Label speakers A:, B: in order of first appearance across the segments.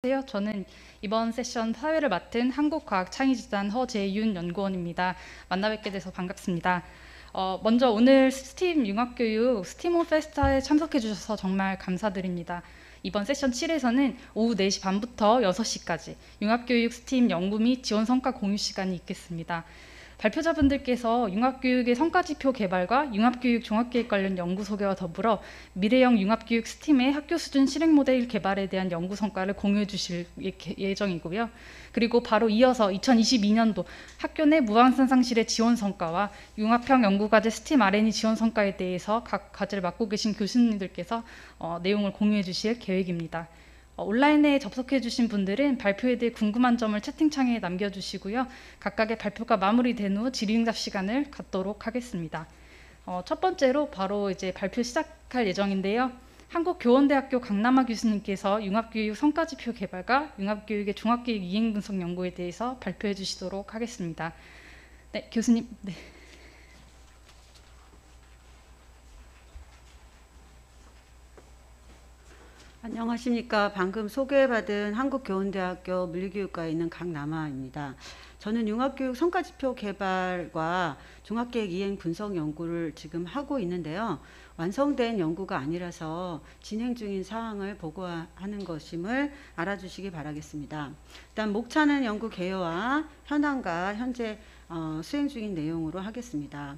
A: 안녕하세요. 저는 이번 세션 사회를 맡은 한국과학창의재단 허재윤 연구원입니다. 만나 뵙게 돼서 반갑습니다. 먼저 오늘 스팀 융합교육 스팀온 페스타에 참석해 주셔서 정말 감사드립니다. 이번 세션 7에서는 오후 4시 반부터 6시까지 융합교육 스팀 연구 및 지원 성과 공유 시간이 있겠습니다. 발표자분들께서 융합교육의 성과지표 개발과 융합교육 종합계획 관련 연구 소개와 더불어 미래형 융합교육 스팀의 학교 수준 실행 모델 개발에 대한 연구 성과를 공유해 주실 예정이고요. 그리고 바로 이어서 2022년도 학교 내 무방산 상실의 지원 성과와 융합형 연구과제 스팀 R&D 지원 성과에 대해서 각 과제를 맡고 계신 교수님들께서 내용을 공유해 주실 계획입니다. 온라인에 접속해 주신 분들은 발표에 대해 궁금한 점을 채팅창에 남겨주시고요. 각각의 발표가 마무리된 후 질의응답 시간을 갖도록 하겠습니다. 첫 번째로 바로 이제 발표 시작할 예정인데요. 한국교원대학교 강남아 교수님께서 융합교육 성과지표 개발과 융합교육의 종합계획 이행분석 연구에 대해서 발표해 주시도록 하겠습니다. 네, 교수님. 네.
B: 안녕하십니까. 방금 소개받은 한국교원대학교 물리교육과에 있는 강남아입니다. 저는 융합교육 성과지표 개발과 종합계획 이행 분석 연구를 지금 하고 있는데요. 완성된 연구가 아니라서 진행 중인 사항을 보고하는 것임을 알아주시기 바라겠습니다. 일단 목차는 연구 개요와 현황과 현재 수행 중인 내용으로 하겠습니다.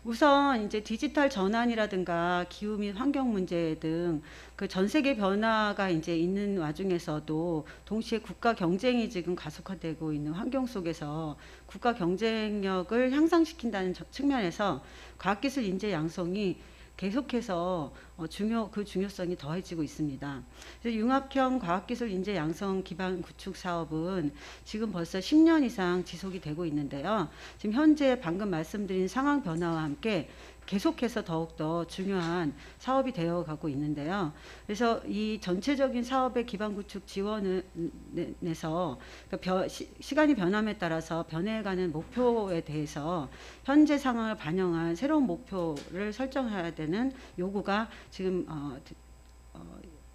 B: 우선 이제 디지털 전환이라든가 기후 및 환경 문제 등 그 전 세계 변화가 이제 있는 와중에서도 동시에 국가 경쟁이 지금 가속화되고 있는 환경 속에서 국가 경쟁력을 향상시킨다는 측면에서 과학기술 인재 양성이 계속해서 그 중요성이 더해지고 있습니다. 그래서 융합형 과학기술 인재 양성 기반 구축 사업은 지금 벌써 10년 이상 지속이 되고 있는데요. 지금 현재 방금 말씀드린 상황 변화와 함께 계속해서 더욱더 중요한 사업이 되어가고 있는데요. 그래서 이 전체적인 사업의 기반 구축 지원을 내서 시간이 변함에 따라서 변해가는 목표에 대해서 현재 상황을 반영한 새로운 목표를 설정해야 되는 요구가 지금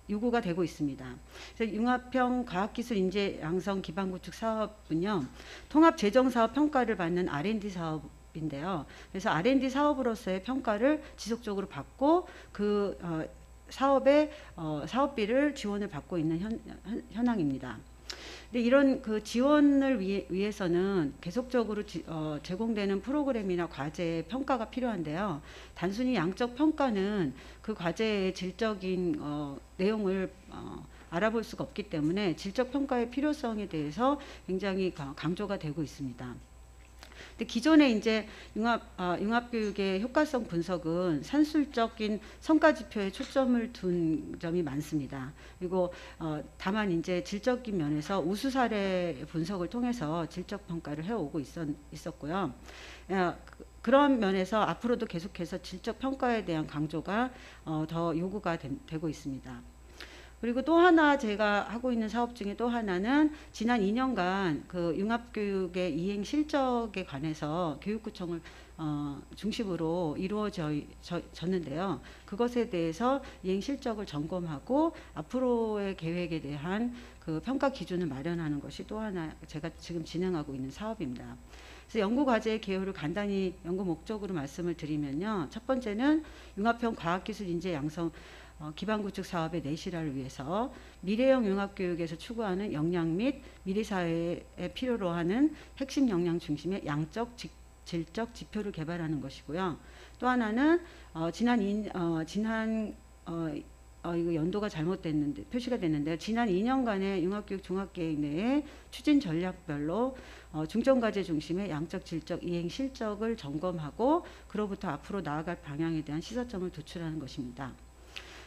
B: 요구가 되고 있습니다. 그래서 융합형 과학기술 인재 양성 기반 구축 사업은요, 통합 재정 사업 평가를 받는 R&D 사업인데요. 그래서 R&D 사업으로서의 평가를 지속적으로 받고 그 사업의 사업비를 지원을 받고 있는 현황입니다. 근데 이런 그 지원을 위해서는 계속적으로 제공되는 프로그램이나 과제의 평가가 필요한데요. 단순히 양적 평가는 그 과제의 질적인 내용을 알아볼 수가 없기 때문에 질적 평가의 필요성에 대해서 굉장히 강조가 되고 있습니다. 근데 기존에 이제 융합교육의 효과성 분석은 산술적인 성과 지표에 초점을 둔 점이 많습니다. 그리고 다만 이제 질적인 면에서 우수 사례 분석을 통해서 질적 평가를 해오고 있었고요. 그런 면에서 앞으로도 계속해서 질적 평가에 대한 강조가 더 요구가 되고 있습니다. 그리고 또 하나 제가 하고 있는 사업 중에 또 하나는 지난 2년간 그 융합교육의 이행 실적에 관해서 교육구청을 중심으로 이루어졌는데요. 그것에 대해서 이행 실적을 점검하고 앞으로의 계획에 대한 그 평가 기준을 마련하는 것이 또 하나 제가 지금 진행하고 있는 사업입니다. 그래서 연구 과제의 개요를 간단히 연구 목적으로 말씀을 드리면요. 첫 번째는 융합형 과학기술 인재 양성 기반 구축 사업의 내실화를 위해서 미래형 융합교육에서 추구하는 역량 및 미래사회에 필요로 하는 핵심 역량 중심의 양적, 질적 지표를 개발하는 것이고요. 또 하나는 이거 연도가 잘못됐는데 표시가 됐는데요. 지난 2년간의 융합교육 종합계획 내에 추진 전략별로 중점과제 중심의 양적, 질적, 이행 실적을 점검하고 그로부터 앞으로 나아갈 방향에 대한 시사점을 도출하는 것입니다.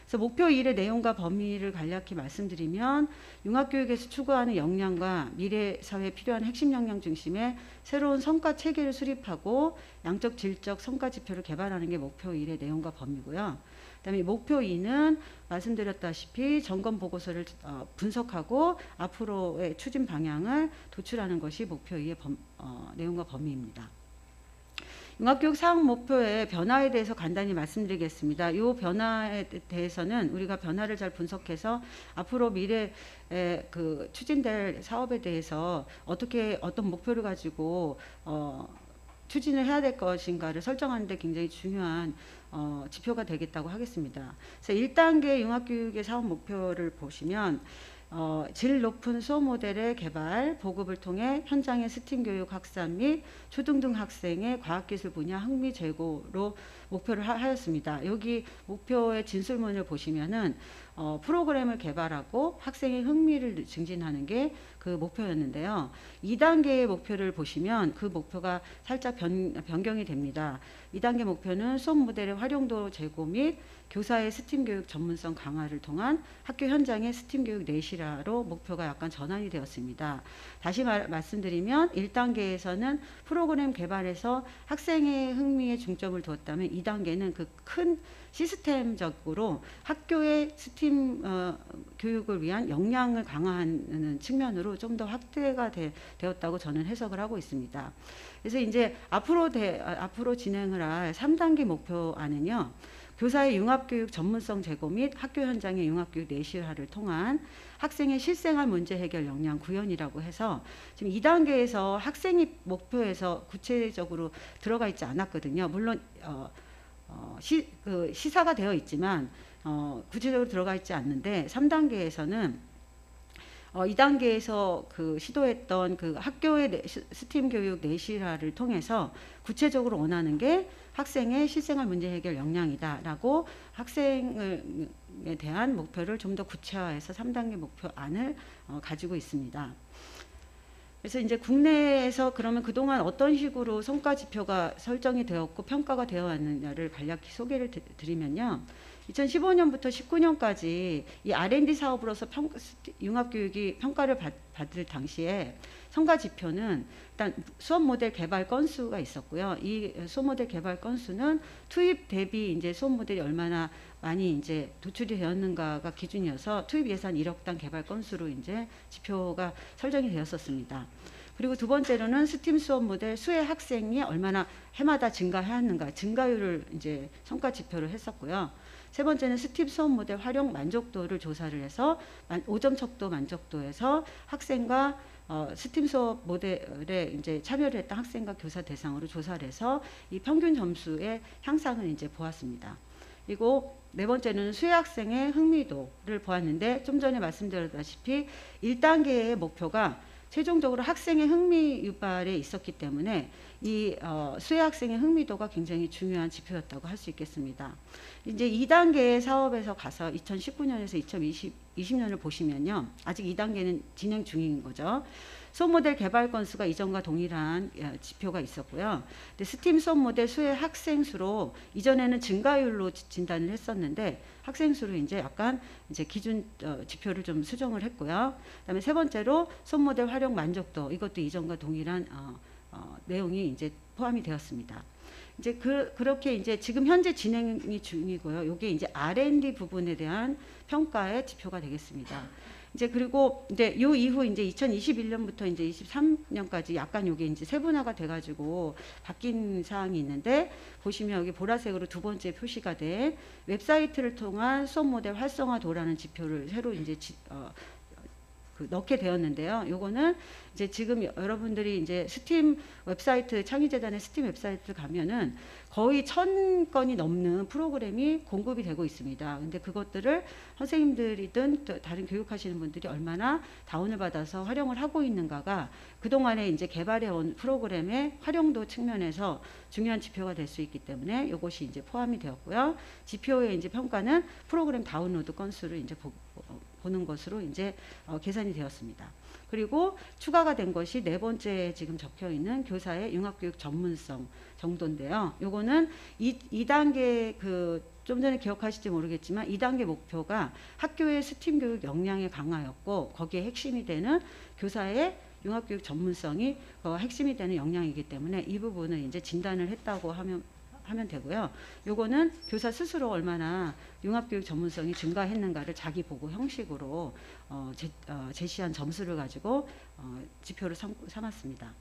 B: 그래서 목표 1의 내용과 범위를 간략히 말씀드리면 융합교육에서 추구하는 역량과 미래 사회에 필요한 핵심 역량 중심의 새로운 성과 체계를 수립하고 양적 질적 성과 지표를 개발하는 게 목표 1의 내용과 범위고요. 그다음에 목표 2는 말씀드렸다시피 점검 보고서를 분석하고 앞으로의 추진 방향을 도출하는 것이 목표 2의 내용과 범위입니다. 융합교육 사업 목표의 변화에 대해서 간단히 말씀드리겠습니다. 이 변화에 대해서는 우리가 변화를 잘 분석해서 앞으로 미래에 그 추진될 사업에 대해서 어떤 목표를 가지고 추진을 해야 될 것인가를 설정하는 데 굉장히 중요한 지표가 되겠다고 하겠습니다. 그래서 1단계 융합교육의 사업 목표를 보시면 질 높은 수업 모델의 개발, 보급을 통해 현장의 스팀 교육 확산 및 초등등 학생의 과학기술 분야 흥미 제고로 목표를 하였습니다. 여기 목표의 진술문을 보시면은 프로그램을 개발하고 학생의 흥미를 증진하는 게 그 목표였는데요. 2단계의 목표를 보시면 그 목표가 살짝 변경이 됩니다. 2단계 목표는 수업 모델의 활용도 제고 및 교사의 스팀 교육 전문성 강화를 통한 학교 현장의 스팀 교육 내실화로 목표가 약간 전환이 되었습니다. 다시 말씀드리면 1단계에서는 프로그램 개발에서 학생의 흥미에 중점을 두었다면 2단계는 그 큰 시스템적으로 학교의 스팀 교육을 위한 역량을 강화하는 측면으로 좀 더 확대가 되었다고 저는 해석을 하고 있습니다. 그래서 이제 앞으로 진행을 할 3단계 목표안은요. 교사의 융합교육 전문성 제고 및 학교 현장의 융합교육 내실화를 통한 학생의 실생활 문제 해결 역량 구현이라고 해서 지금 2단계에서 학생이 목표에서 구체적으로 들어가 있지 않았거든요. 물론 시사가 되어 있지만 구체적으로 들어가 있지 않는데 3단계에서는 2단계에서 그 시도했던 그 학교의 스팀 교육 내실화를 통해서 구체적으로 원하는 게 학생의 실생활 문제 해결 역량이다라고 학생에 대한 목표를 좀 더 구체화해서 3단계 목표안을 가지고 있습니다. 그래서 이제 국내에서 그러면 그동안 어떤 식으로 성과 지표가 설정이 되었고 평가가 되어 왔느냐를 간략히 소개를 드리면요. 2015년부터 19년까지 이 R&D 사업으로서 융합교육이 평가를 받을 당시에 성과 지표는 일단 수업 모델 개발 건수가 있었고요. 이 수업 모델 개발 건수는 투입 대비 이제 수업 모델이 얼마나 많이 이제 도출이 되었는가가 기준이어서 투입 예산 1억당 개발 건수로 이제 지표가 설정이 되었었습니다. 그리고 두 번째로는 스팀 수업 모델 수혜 학생이 얼마나 해마다 증가하였는가 증가율을 이제 성과 지표를 했었고요. 세 번째는 스팀 수업 모델 활용 만족도를 조사를 해서 5점 척도 만족도에서 학생과 스팀 수업 모델에 이제 참여를 했던 학생과 교사 대상으로 조사를 해서 이 평균 점수의 향상을 이제 보았습니다. 그리고 네 번째는 수혜 학생의 흥미도를 보았는데 좀 전에 말씀드렸다시피 1단계의 목표가 최종적으로 학생의 흥미 유발에 있었기 때문에 이 수혜 학생의 흥미도가 굉장히 중요한 지표였다고 할 수 있겠습니다. 이제 2단계 사업에서 가서 2019년에서 2020년을 보시면요. 아직 2단계는 진행 중인 거죠. 수업 모델 개발 건수가 이전과 동일한 지표가 있었고요. 근데 스팀 수업 모델 수혜 학생 수로 이전에는 증가율로 진단을 했었는데 학생 수로 이제 약간 이제 기준 지표를 좀 수정을 했고요. 그다음에 세 번째로 수업 모델 활용 만족도 이것도 이전과 동일한 내용이 이제 포함이 되었습니다. 이제 그렇게 이제 지금 현재 진행이 중이고요. 이게 이제 R&D 부분에 대한 평가의 지표가 되겠습니다. 이제 그리고 이제 요 이후 이제 2021년부터 이제 23년까지 약간 요게 이제 세분화가 돼가지고 바뀐 사항이 있는데 보시면 여기 보라색으로 두 번째 표시가 된 웹사이트를 통한 수업 모델 활성화도라는 지표를 새로 이제 넣게 되었는데요. 요거는 이제 지금 여러분들이 이제 스팀 웹사이트 창의재단의 스팀 웹사이트 가면은 거의 1000건이 넘는 프로그램이 공급이 되고 있습니다. 근데 그것들을 선생님들이든 다른 교육하시는 분들이 얼마나 다운을 받아서 활용을 하고 있는가가 그동안에 이제 개발해 온 프로그램의 활용도 측면에서 중요한 지표가 될 수 있기 때문에 이것이 이제 포함이 되었고요. 지표의 이제 평가는 프로그램 다운로드 건수를 이제 보는 것으로 이제 계산이 되었습니다. 그리고 추가가 된 것이 네 번째 지금 적혀 있는 교사의 융합교육 전문성 정도인데요. 요거는 2단계 좀 전에 기억하실지 모르겠지만 2단계 목표가 학교의 스팀 교육 역량의 강화였고 거기에 핵심이 되는 교사의 융합교육 전문성이 핵심이 되는 역량이기 때문에 이 부분을 이제 진단을 했다고 하면 되고요. 요거는 교사 스스로 얼마나 융합교육 전문성이 증가했는가를 자기 보고 형식으로 제시한 점수를 가지고 지표를 삼았습니다.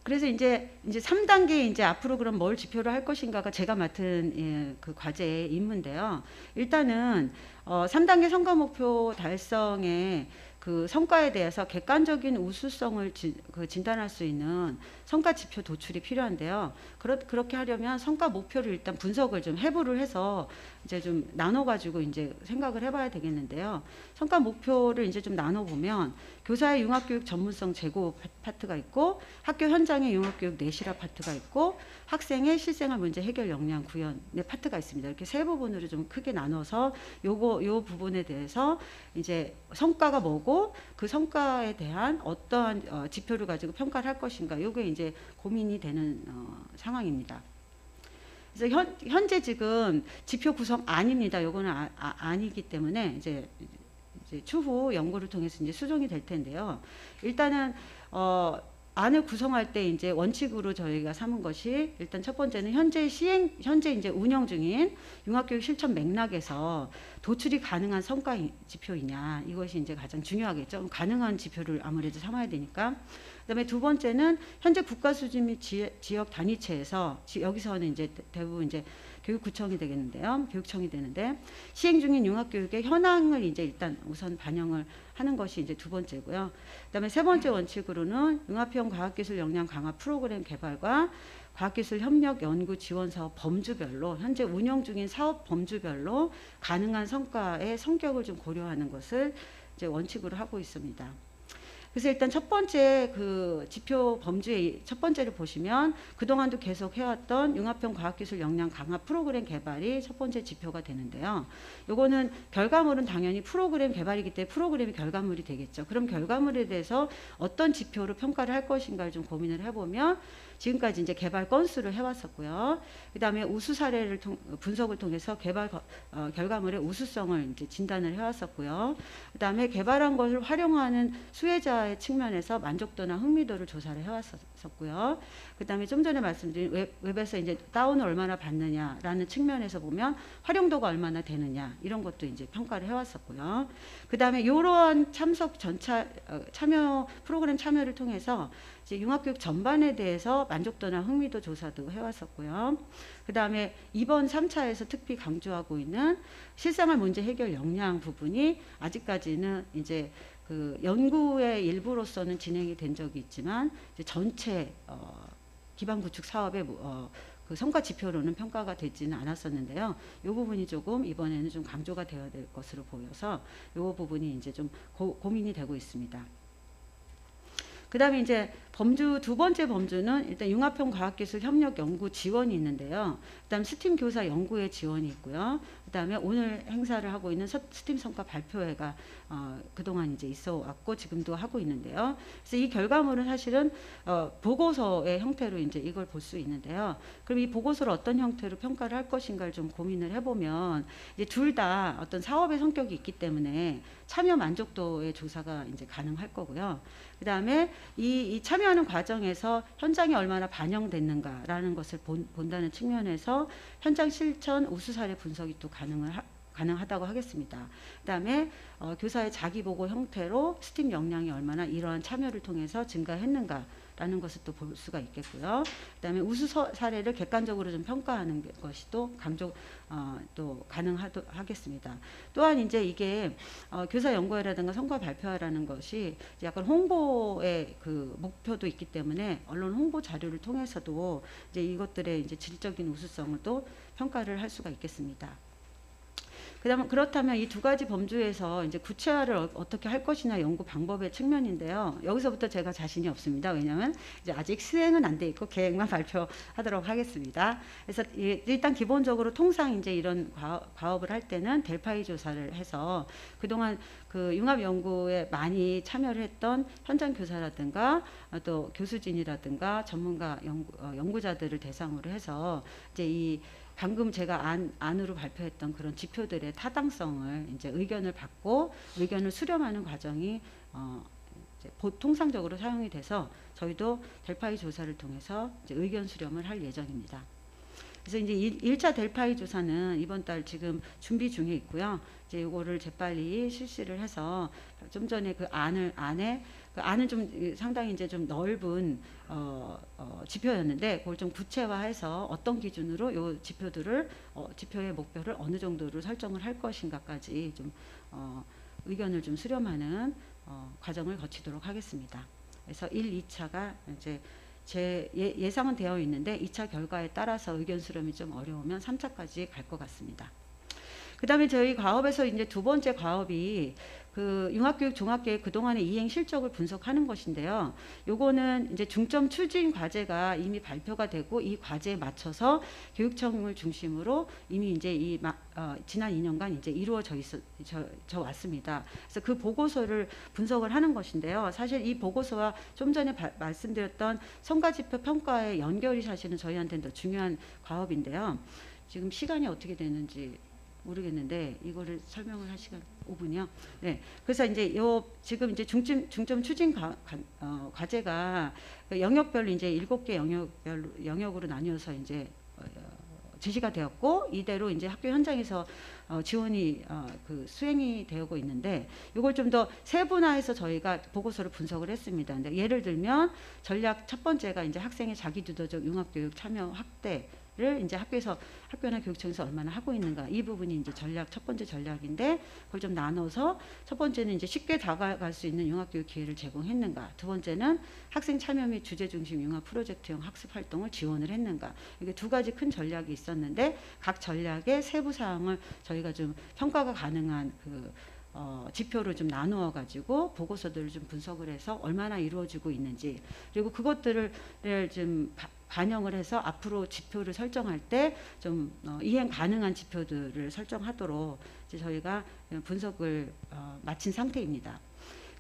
B: 그래서 이제 3단계 이제 앞으로 그럼 뭘 지표를 할 것인가가 제가 맡은 그 과제의 임무인데요. 일단은 3단계 성과 목표 달성의 그 성과에 대해서 객관적인 우수성을 진단할 수 있는 성과 지표 도출이 필요한데요. 그렇게 하려면 성과 목표를 일단 분석을 좀 해부를 해서 이제 좀 나눠가지고 이제 생각을 해봐야 되겠는데요. 성과 목표를 이제 좀 나눠보면 교사의 융합교육 전문성 제고 파트가 있고 학교 현장의 융합교육 내실화 파트가 있고 학생의 실생활 문제 해결 역량 구현의 파트가 있습니다. 이렇게 세 부분으로 좀 크게 나눠서 요 부분에 대해서 이제 성과가 뭐고 그 성과에 대한 어떠한 지표를 가지고 평가를 할 것인가 요게 이제 고민이 되는 상황입니다. 그래서 현재 지금 지표 구성 아닙니다. 요거는 아니기 때문에 이제 추후 연구를 통해서 이제 수정이 될 텐데요. 일단은 안을 구성할 때 이제 원칙으로 저희가 삼은 것이 일단 첫 번째는 현재 이제 운영 중인 융합교육 실천 맥락에서 도출이 가능한 성과 지표이냐 이것이 이제 가장 중요하겠죠. 가능한 지표를 아무래도 삼아야 되니까. 그다음에 두 번째는 현재 국가 수준 및 지역 단위체에서 여기서는 이제 대부분 이제 교육구청이 되겠는데요. 교육청이 되는데 시행 중인 융합교육의 현황을 이제 일단 우선 반영을 하는 것이 이제 두 번째고요. 그다음에 세 번째 원칙으로는 융합형 과학기술 역량 강화 프로그램 개발과 과학기술 협력 연구 지원 사업 범주별로 현재 운영 중인 사업 범주별로 가능한 성과의 성격을 좀 고려하는 것을 이제 원칙으로 하고 있습니다. 그래서 일단 첫 번째 그 지표 범주의 첫 번째를 보시면 그동안도 계속 해왔던 융합형 과학기술 역량 강화 프로그램 개발이 첫 번째 지표가 되는데요. 요거는 결과물은 당연히 프로그램 개발이기 때문에 프로그램이 결과물이 되겠죠. 그럼 결과물에 대해서 어떤 지표로 평가를 할 것인가를 좀 고민을 해보면 지금까지 이제 개발 건수를 해왔었고요. 그 다음에 우수 사례를 분석을 통해서 개발 결과물의 우수성을 이제 진단을 해왔었고요. 그 다음에 개발한 것을 활용하는 수혜자의 측면에서 만족도나 흥미도를 조사를 해왔었고요. 그 다음에 좀 전에 말씀드린 웹에서 이제 다운을 얼마나 받느냐라는 측면에서 보면 활용도가 얼마나 되느냐 이런 것도 이제 평가를 해왔었고요. 그 다음에 이러한 참여 프로그램 참여를 통해서 이제 융합교육 전반에 대해서 만족도나 흥미도 조사도 해왔었고요. 그 다음에 이번 3차에서 특히 강조하고 있는 실생활 문제 해결 역량 부분이 아직까지는 이제 그 연구의 일부로서는 진행이 된 적이 있지만 이제 전체 기반 구축 사업의 그 성과 지표로는 평가가 되지는 않았었는데요. 이 부분이 조금 이번에는 좀 강조가 되어야 될 것으로 보여서 이 부분이 이제 좀 고민이 되고 있습니다. 그 다음에 이제 두 번째 범주는 일단 융합형 과학기술 협력 연구 지원이 있는데요. 그 다음 스팀 교사 연구에 지원이 있고요. 그 다음에 오늘 행사를 하고 있는 스팀 성과 발표회가 그동안 이제 있어 왔고 지금도 하고 있는데요. 그래서 이 결과물은 사실은 보고서의 형태로 이제 이걸 볼 수 있는데요. 그럼 이 보고서를 어떤 형태로 평가를 할 것인가를 좀 고민을 해보면 이제 둘 다 어떤 사업의 성격이 있기 때문에 참여 만족도의 조사가 이제 가능할 거고요. 그 다음에 이 참여하는 과정에서 현장에 얼마나 반영됐는가라는 것을 본다는 측면에서 현장 실천 우수 사례 분석이 또 가능하다고 하겠습니다. 그 다음에 교사의 자기보고 형태로 스팀 역량이 얼마나 이러한 참여를 통해서 증가했는가라는 것을 또 볼 수가 있겠고요. 그 다음에 우수 사례를 객관적으로 좀 평가하는 것이 또 또 가능하겠습니다. 또한 이제 이게 교사 연구회라든가 성과 발표라는 것이 약간 홍보의 그 목표도 있기 때문에 언론 홍보 자료를 통해서도 이제 이것들의 이제 질적인 우수성을 또 평가를 할 수가 있겠습니다. 그렇다면 이 두 가지 범주에서 이제 구체화를 어떻게 할 것이냐 연구 방법의 측면인데요. 여기서부터 제가 자신이 없습니다. 왜냐하면 이제 아직 수행은 안 돼 있고 계획만 발표하도록 하겠습니다. 그래서 일단 기본적으로 통상 이제 이런 과업을 할 때는 델파이 조사를 해서 그동안 그 융합 연구에 많이 참여를 했던 현장 교사라든가 또 교수진이라든가 전문가 연구자들을 대상으로 해서 이제 이 방금 제가 안으로 발표했던 그런 지표들의 타당성을 이제 의견을 받고 의견을 수렴하는 과정이 이제 통상적으로 사용이 돼서 저희도 델파이 조사를 통해서 이제 의견 수렴을 할 예정입니다. 그래서 이제 1차 델파이 조사는 이번 달 지금 준비 중에 있고요. 이제 이거를 재빨리 실시를 해서 좀 전에 그 안은 좀 상당히 이제 좀 넓은 지표였는데 그걸 좀 구체화해서 어떤 기준으로 요 지표들을 지표의 목표를 어느 정도로 설정을 할 것인가까지 좀 의견을 좀 수렴하는 과정을 거치도록 하겠습니다. 그래서 1, 2차가 이제 제 예상은 되어 있는데 2차 결과에 따라서 의견 수렴이 좀 어려우면 3차까지 갈 것 같습니다. 그 다음에 저희 과업에서 이제 두 번째 과업이 그 융합교육 종합계획 그동안의 이행 실적을 분석하는 것인데요. 요거는 이제 중점 추진 과제가 이미 발표가 되고 이 과제에 맞춰서 교육청을 중심으로 이미 이제 지난 2년간 이제 이루어져 왔습니다. 그래서 그 보고서를 분석을 하는 것인데요. 사실 이 보고서와 좀 전에 말씀드렸던 성과지표 평가의 연결이 사실은 저희한테는 더 중요한 과업인데요. 지금 시간이 어떻게 되는지 모르겠는데 이거를 설명을 할 시간 5분이요. 네. 그래서 이제 지금 이제 중점 추진 과제가 영역별로 이제 7개 영역으로 나뉘어서 이제 제시가 되었고 이대로 이제 학교 현장에서 지원이 그 수행이 되고 있는데 이걸 좀 더 세분화해서 저희가 보고서를 분석을 했습니다. 근데 예를 들면 전략 첫 번째가 이제 학생의 자기주도적 융합교육 참여 확대 를 이제 학교나 교육청에서 얼마나 하고 있는가 이 부분이 이제 첫 번째 전략인데 그걸 좀 나눠서 첫 번째는 이제 쉽게 다가갈 수 있는 융합교육 기회를 제공했는가, 두 번째는 학생 참여 및 주제 중심 융합 프로젝트형 학습 활동을 지원을 했는가, 이게 두 가지 큰 전략이 있었는데 각 전략의 세부 사항을 저희가 좀 평가가 가능한 지표로 좀 나누어 가지고 보고서들을 좀 분석을 해서 얼마나 이루어지고 있는지, 그리고 그것들을 좀 반영을 해서 앞으로 지표를 설정할 때 좀 이행 가능한 지표들을 설정하도록 이제 저희가 분석을 마친 상태입니다.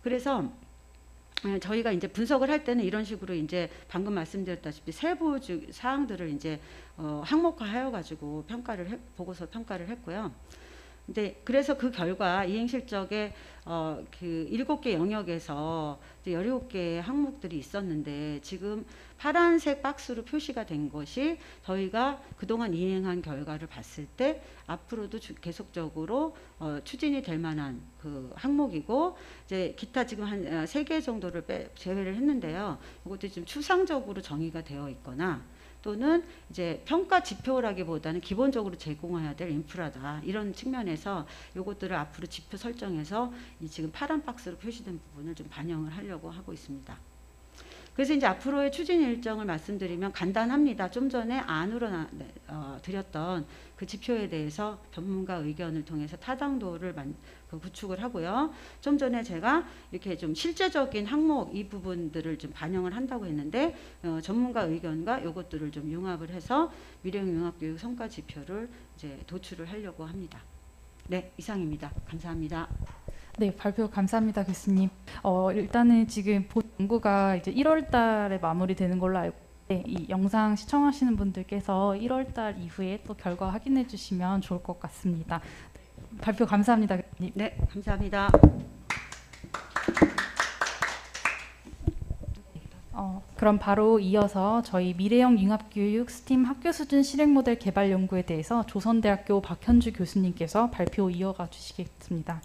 B: 그래서 저희가 이제 분석을 할 때는 이런 식으로 이제 방금 말씀드렸다시피 세부 사항들을 이제 항목화하여 가지고 보고서 평가를 했고요. 근데 그래서 그 결과 이행 실적에 그 7개 영역에서 17개의 항목들이 있었는데 지금 파란색 박스로 표시가 된 것이 저희가 그동안 이행한 결과를 봤을 때 앞으로도 계속적으로 추진이 될 만한 그 항목이고, 이제 기타 지금 한 3개 정도를 제외를 했는데요. 이것도 좀 추상적으로 정의가 되어 있거나 또는 이제 평가 지표라기보다는 기본적으로 제공해야 될 인프라다, 이런 측면에서 이것들을 앞으로 지표 설정해서 이 지금 파란 박스로 표시된 부분을 좀 반영을 하려고 하고 있습니다. 그래서 이제 앞으로의 추진 일정을 말씀드리면 간단합니다. 좀 전에 안으로 드렸던 그 지표에 대해서 전문가 의견을 통해서 타당도를 구축을 하고요. 좀 전에 제가 이렇게 좀 실제적인 항목 이 부분들을 좀 반영을 한다고 했는데 전문가 의견과 이것들을 좀 융합을 해서 미래형 융합교육 성과 지표를 이제 도출을 하려고 합니다. 네, 이상입니다. 감사합니다.
A: 네, 발표 감사합니다, 교수님. 일단은 지금 본 연구가 이제 1월 달에 마무리되는 걸로 알고 있는데 이 영상 시청하시는 분들께서 1월 달 이후에 또 결과 확인해 주시면 좋을 것 같습니다. 발표 감사합니다, 교수님.
B: 네, 감사합니다.
A: 그럼 바로 이어서 저희 미래형 융합교육 스팀 학교 수준 실행 모델 개발 연구에 대해서 조선대학교 박현주 교수님께서 발표 이어가 주시겠습니다.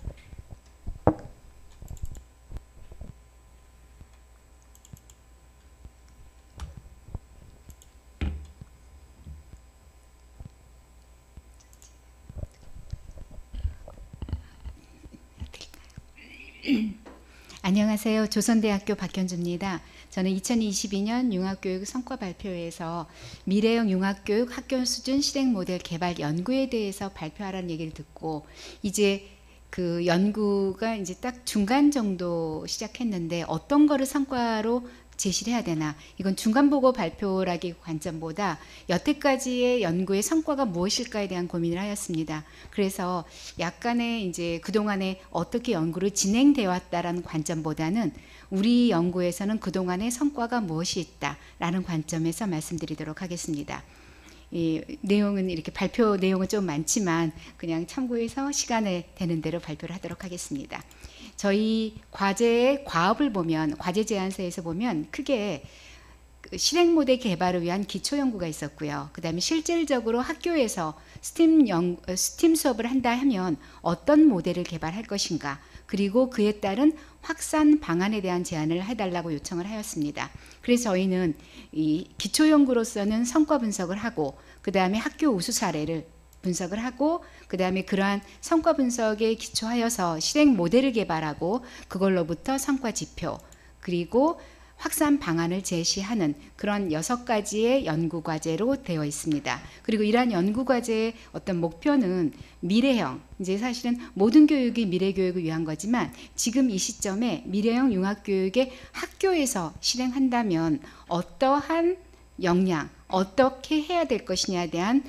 C: 안녕하세요. 조선대학교 박현주입니다. 저는 2022년 융합교육 성과 발표회에서 미래형 융합교육 학교 수준 실행 모델 개발 연구에 대해서 발표하라는 얘기를 듣고 이제 그 연구가 이제 딱 중간 정도 시작했는데 어떤 거를 성과로 제시를 해야 되나, 이건 중간보고 발표라기 관점보다 여태까지의 연구의 성과가 무엇일까에 대한 고민을 하였습니다. 그래서 약간의 이제 그동안에 어떻게 연구를 진행되어 왔다라는 관점보다는 우리 연구에서는 그동안의 성과가 무엇이 있다라는 관점에서 말씀드리도록 하겠습니다. 이 내용은 이렇게 발표 내용은 좀 많지만 그냥 참고해서 시간에 되는 대로 발표를 하도록 하겠습니다. 저희 과제의 과업을 보면, 과제 제안서에서 보면 크게 그 실행 모델 개발을 위한 기초 연구가 있었고요. 그다음에 실질적으로 학교에서 스팀 수업을 한다 하면 어떤 모델을 개발할 것인가, 그리고 그에 따른 확산 방안에 대한 제안을 해달라고 요청을 하였습니다. 그래서 저희는 이 기초 연구로서는 성과 분석을 하고, 그 다음에 학교 우수 사례를 분석을 하고, 그 다음에 그러한 성과 분석에 기초하여서 실행 모델을 개발하고, 그걸로부터 성과 지표, 그리고 확산 방안을 제시하는 그런 6가지의 연구 과제로 되어 있습니다. 그리고 이러한 연구 과제의 어떤 목표는 미래형, 이제 사실은 모든 교육이 미래 교육을 위한 거지만, 지금 이 시점에 미래형 융합 교육에 학교에서 실행한다면 어떠한 역량, 어떻게 해야 될 것이냐에 대한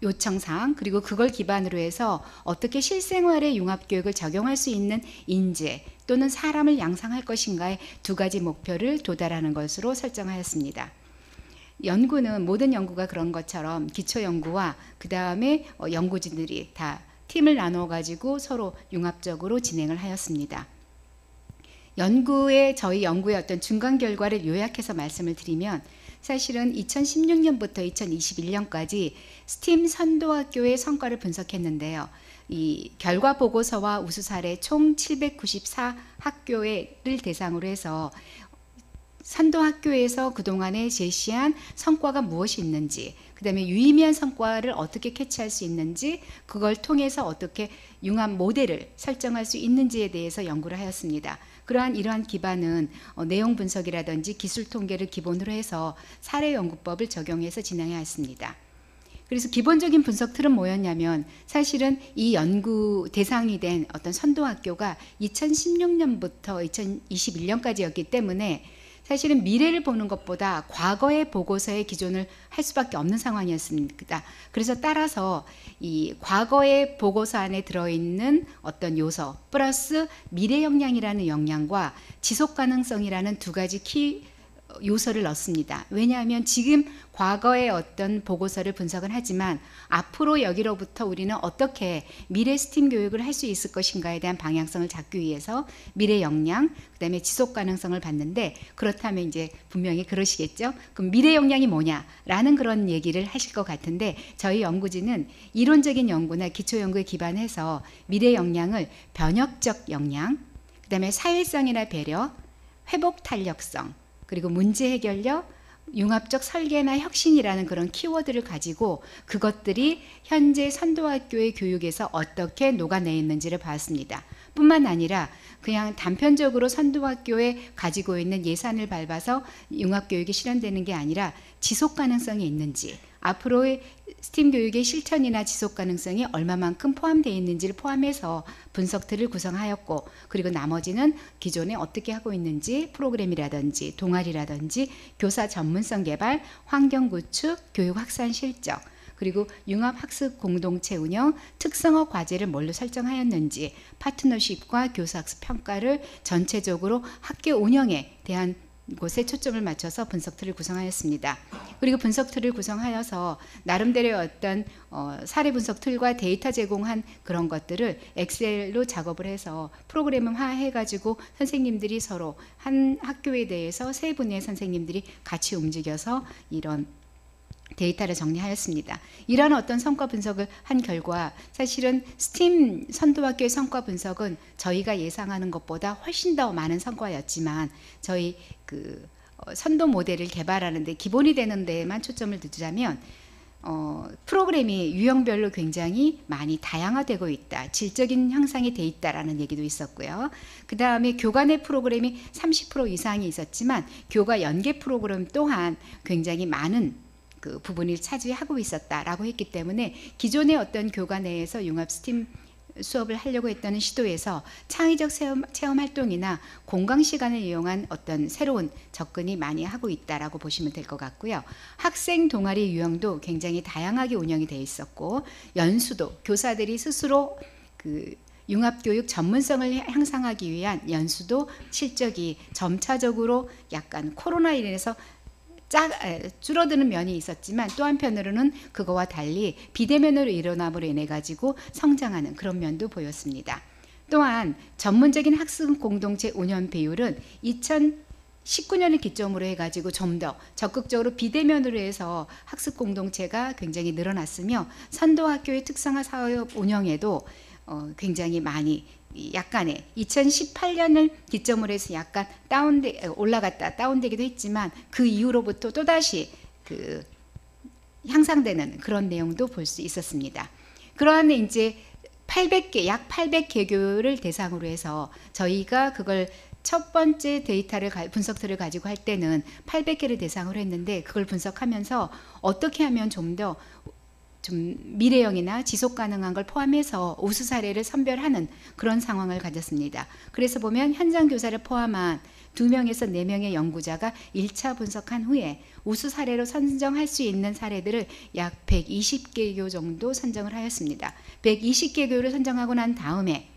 C: 요청사항, 그리고 그걸 기반으로 해서 어떻게 실생활에 융합교육을 적용할 수 있는 인재 또는 사람을 양성할 것인가의 2가지 목표를 도달하는 것으로 설정하였습니다. 연구는 모든 연구가 그런 것처럼 기초연구와 그 다음에 연구진들이 다 팀을 나눠 가지고 서로 융합적으로 진행을 하였습니다. 저희 연구의 어떤 중간 결과를 요약해서 말씀을 드리면, 사실은 2016년부터 2021년까지 스팀 선도학교의 성과를 분석했는데요. 이 결과 보고서와 우수 사례 총 794학교를 대상으로 해서 선도학교에서 그동안에 제시한 성과가 무엇이 있는지, 그 다음에 유의미한 성과를 어떻게 캐치할 수 있는지, 그걸 통해서 어떻게 융합 모델을 설정할 수 있는지에 대해서 연구를 하였습니다. 이러한 기반은 내용 분석이라든지 기술 통계를 기본으로 해서 사례 연구법을 적용해서 진행하였습니다. 그래서 기본적인 분석 틀은 뭐였냐면, 사실은 이 연구 대상이 된 어떤 선도학교가 2016년부터 2021년까지였기 때문에 사실은 미래를 보는 것보다 과거의 보고서에 기존을 할 수밖에 없는 상황이었습니다. 그래서 따라서 이 과거의 보고서 안에 들어있는 어떤 요소 플러스 미래 역량이라는 역량과 지속 가능성이라는 2가지 키 요소를 넣습니다. 왜냐하면 지금 과거의 어떤 보고서를 분석을 하지만 앞으로 여기로부터 우리는 어떻게 미래 스팀 교육을 할 수 있을 것인가에 대한 방향성을 잡기 위해서 미래 역량, 그 다음에 지속 가능성을 봤는데, 그렇다면 이제 분명히 그러시겠죠. 그럼 미래 역량이 뭐냐라는 그런 얘기를 하실 것 같은데, 저희 연구진은 이론적인 연구나 기초 연구에 기반해서 미래 역량을 변혁적 역량, 그 다음에 사회성이나 배려, 회복 탄력성, 그리고 문제 해결력, 융합적 설계나 혁신이라는 그런 키워드를 가지고 그것들이 현재 선도학교의 교육에서 어떻게 녹아내 있는지를 봤습니다. 뿐만 아니라 그냥 단편적으로 선도학교에 가지고 있는 예산을 밟아서 융합교육이 실현되는 게 아니라 지속 가능성이 있는지, 앞으로의 스팀 교육의 실천이나 지속 가능성이 얼마만큼 포함되어 있는지를 포함해서 분석들을 구성하였고, 그리고 나머지는 기존에 어떻게 하고 있는지 프로그램이라든지 동아리라든지 교사 전문성 개발, 환경 구축, 교육 확산 실적, 그리고 융합학습 공동체 운영, 특성화 과제를 뭘로 설정하였는지, 파트너십과 교사학습 평가를 전체적으로 학교 운영에 대한 곳에 초점을 맞춰서 분석틀을 구성하였습니다. 그리고 분석틀을 구성하여서 나름대로의 어떤 사례 분석틀과 데이터 제공한 그런 것들을 엑셀로 작업을 해서 프로그램화해가지고 선생님들이 서로 한 학교에 대해서 3분의 선생님들이 같이 움직여서 이런 데이터를 정리하였습니다. 이런 어떤 성과 분석을 한 결과, 사실은 스팀 선도학교의 성과 분석은 저희가 예상하는 것보다 훨씬 더 많은 성과였지만, 저희 선도 모델을 개발하는 데 기본이 되는 데에만 초점을 두자면 프로그램이 유형별로 굉장히 많이 다양화되고 있다, 질적인 형상이 돼 있다라는 얘기도 있었고요. 그 다음에 교과내 프로그램이 30% 이상이 있었지만 교과 연계 프로그램 또한 굉장히 많은 그 부분을 차지하고 있었다라고 했기 때문에, 기존의 어떤 교과 내에서 융합 스팀 수업을 하려고 했던 시도에서 창의적 체험 활동이나 공강 시간을 이용한 어떤 새로운 접근이 많이 하고 있다라고 보시면 될 것 같고요. 학생 동아리 유형도 굉장히 다양하게 운영이 되어 있었고, 연수도 교사들이 스스로 융합교육 전문성을 향상하기 위한 연수도 실적이 점차적으로 약간 코로나로 인해서 줄어드는 면이 있었지만, 또 한편으로는 그거와 달리 비대면으로 일어남으로 인해 가지고 성장하는 그런 면도 보였습니다. 또한 전문적인 학습 공동체 운영 비율은 19년을 기점으로 해가지고 좀 더 적극적으로 비대면으로 해서 학습 공동체가 굉장히 늘어났으며 선도학교의 특성화 사업 운영에도 굉장히 많이 약간의 2018년을 기점으로 해서 약간 올라갔다 다운되기도 했지만 그 이후로부터 또다시 그 향상되는 그런 내용도 볼 수 있었습니다. 그러한 이제 800개, 약 800개교를 대상으로 해서 저희가 그걸 첫 번째 데이터를 분석들을 가지고 할 때는 800개를 대상으로 했는데 그걸 분석하면서 어떻게 하면 좀 더 미래형이나 지속 가능한 걸 포함해서 우수 사례를 선별하는 그런 상황을 가졌습니다. 그래서 보면 현장 교사를 포함한 2명에서 4명의 연구자가 1차 분석한 후에 우수 사례로 선정할 수 있는 사례들을 약 120개교 정도 선정을 하였습니다. 120개교를 선정하고 난 다음에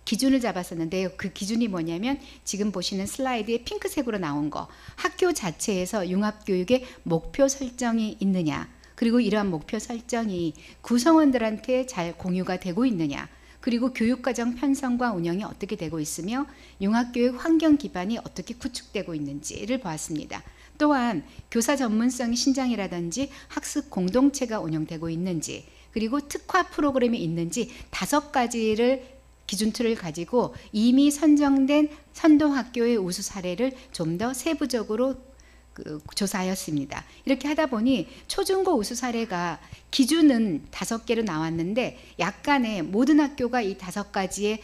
C: 기준을 잡았었는데요. 그 기준이 뭐냐면 지금 보시는 슬라이드에 핑크색으로 나온 거, 학교 자체에서 융합교육의 목표 설정이 있느냐, 그리고 이러한 목표 설정이 구성원들한테 잘 공유가 되고 있느냐, 그리고 교육과정 편성과 운영이 어떻게 되고 있으며 융합교육 환경 기반이 어떻게 구축되고 있는지를 보았습니다. 또한 교사 전문성의 신장이라든지 학습 공동체가 운영되고 있는지, 그리고 특화 프로그램이 있는지 5가지를 기준 틀을 가지고 이미 선정된 선도학교의 우수 사례를 좀 더 세부적으로 조사하였습니다. 이렇게 하다 보니 초중고 우수 사례가 기준은 5개로 나왔는데 약간의 모든 학교가 이 5가지의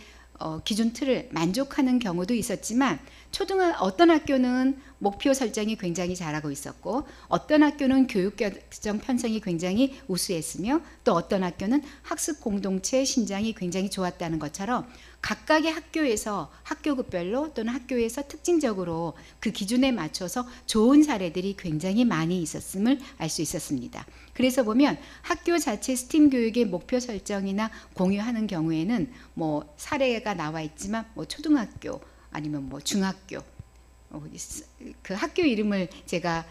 C: 기준 틀을 만족하는 경우도 있었지만 어떤 학교는 목표 설정이 굉장히 잘하고 있었고 어떤 학교는 교육과정 편성이 굉장히 우수했으며 또 어떤 학교는 학습 공동체 신장이 굉장히 좋았다는 것처럼 각각의 학교에서 학교급별로 또는 학교에서 특징적으로 그 기준에 맞춰서 좋은 사례들이 굉장히 많이 있었음을 알 수 있었습니다. 그래서 보면 학교 자체 스팀 교육의 목표 설정이나 공유하는 경우에는 뭐 사례가 나와 있지만 뭐 초등학교 아니면 뭐 중학교 그 학교 이름을 제가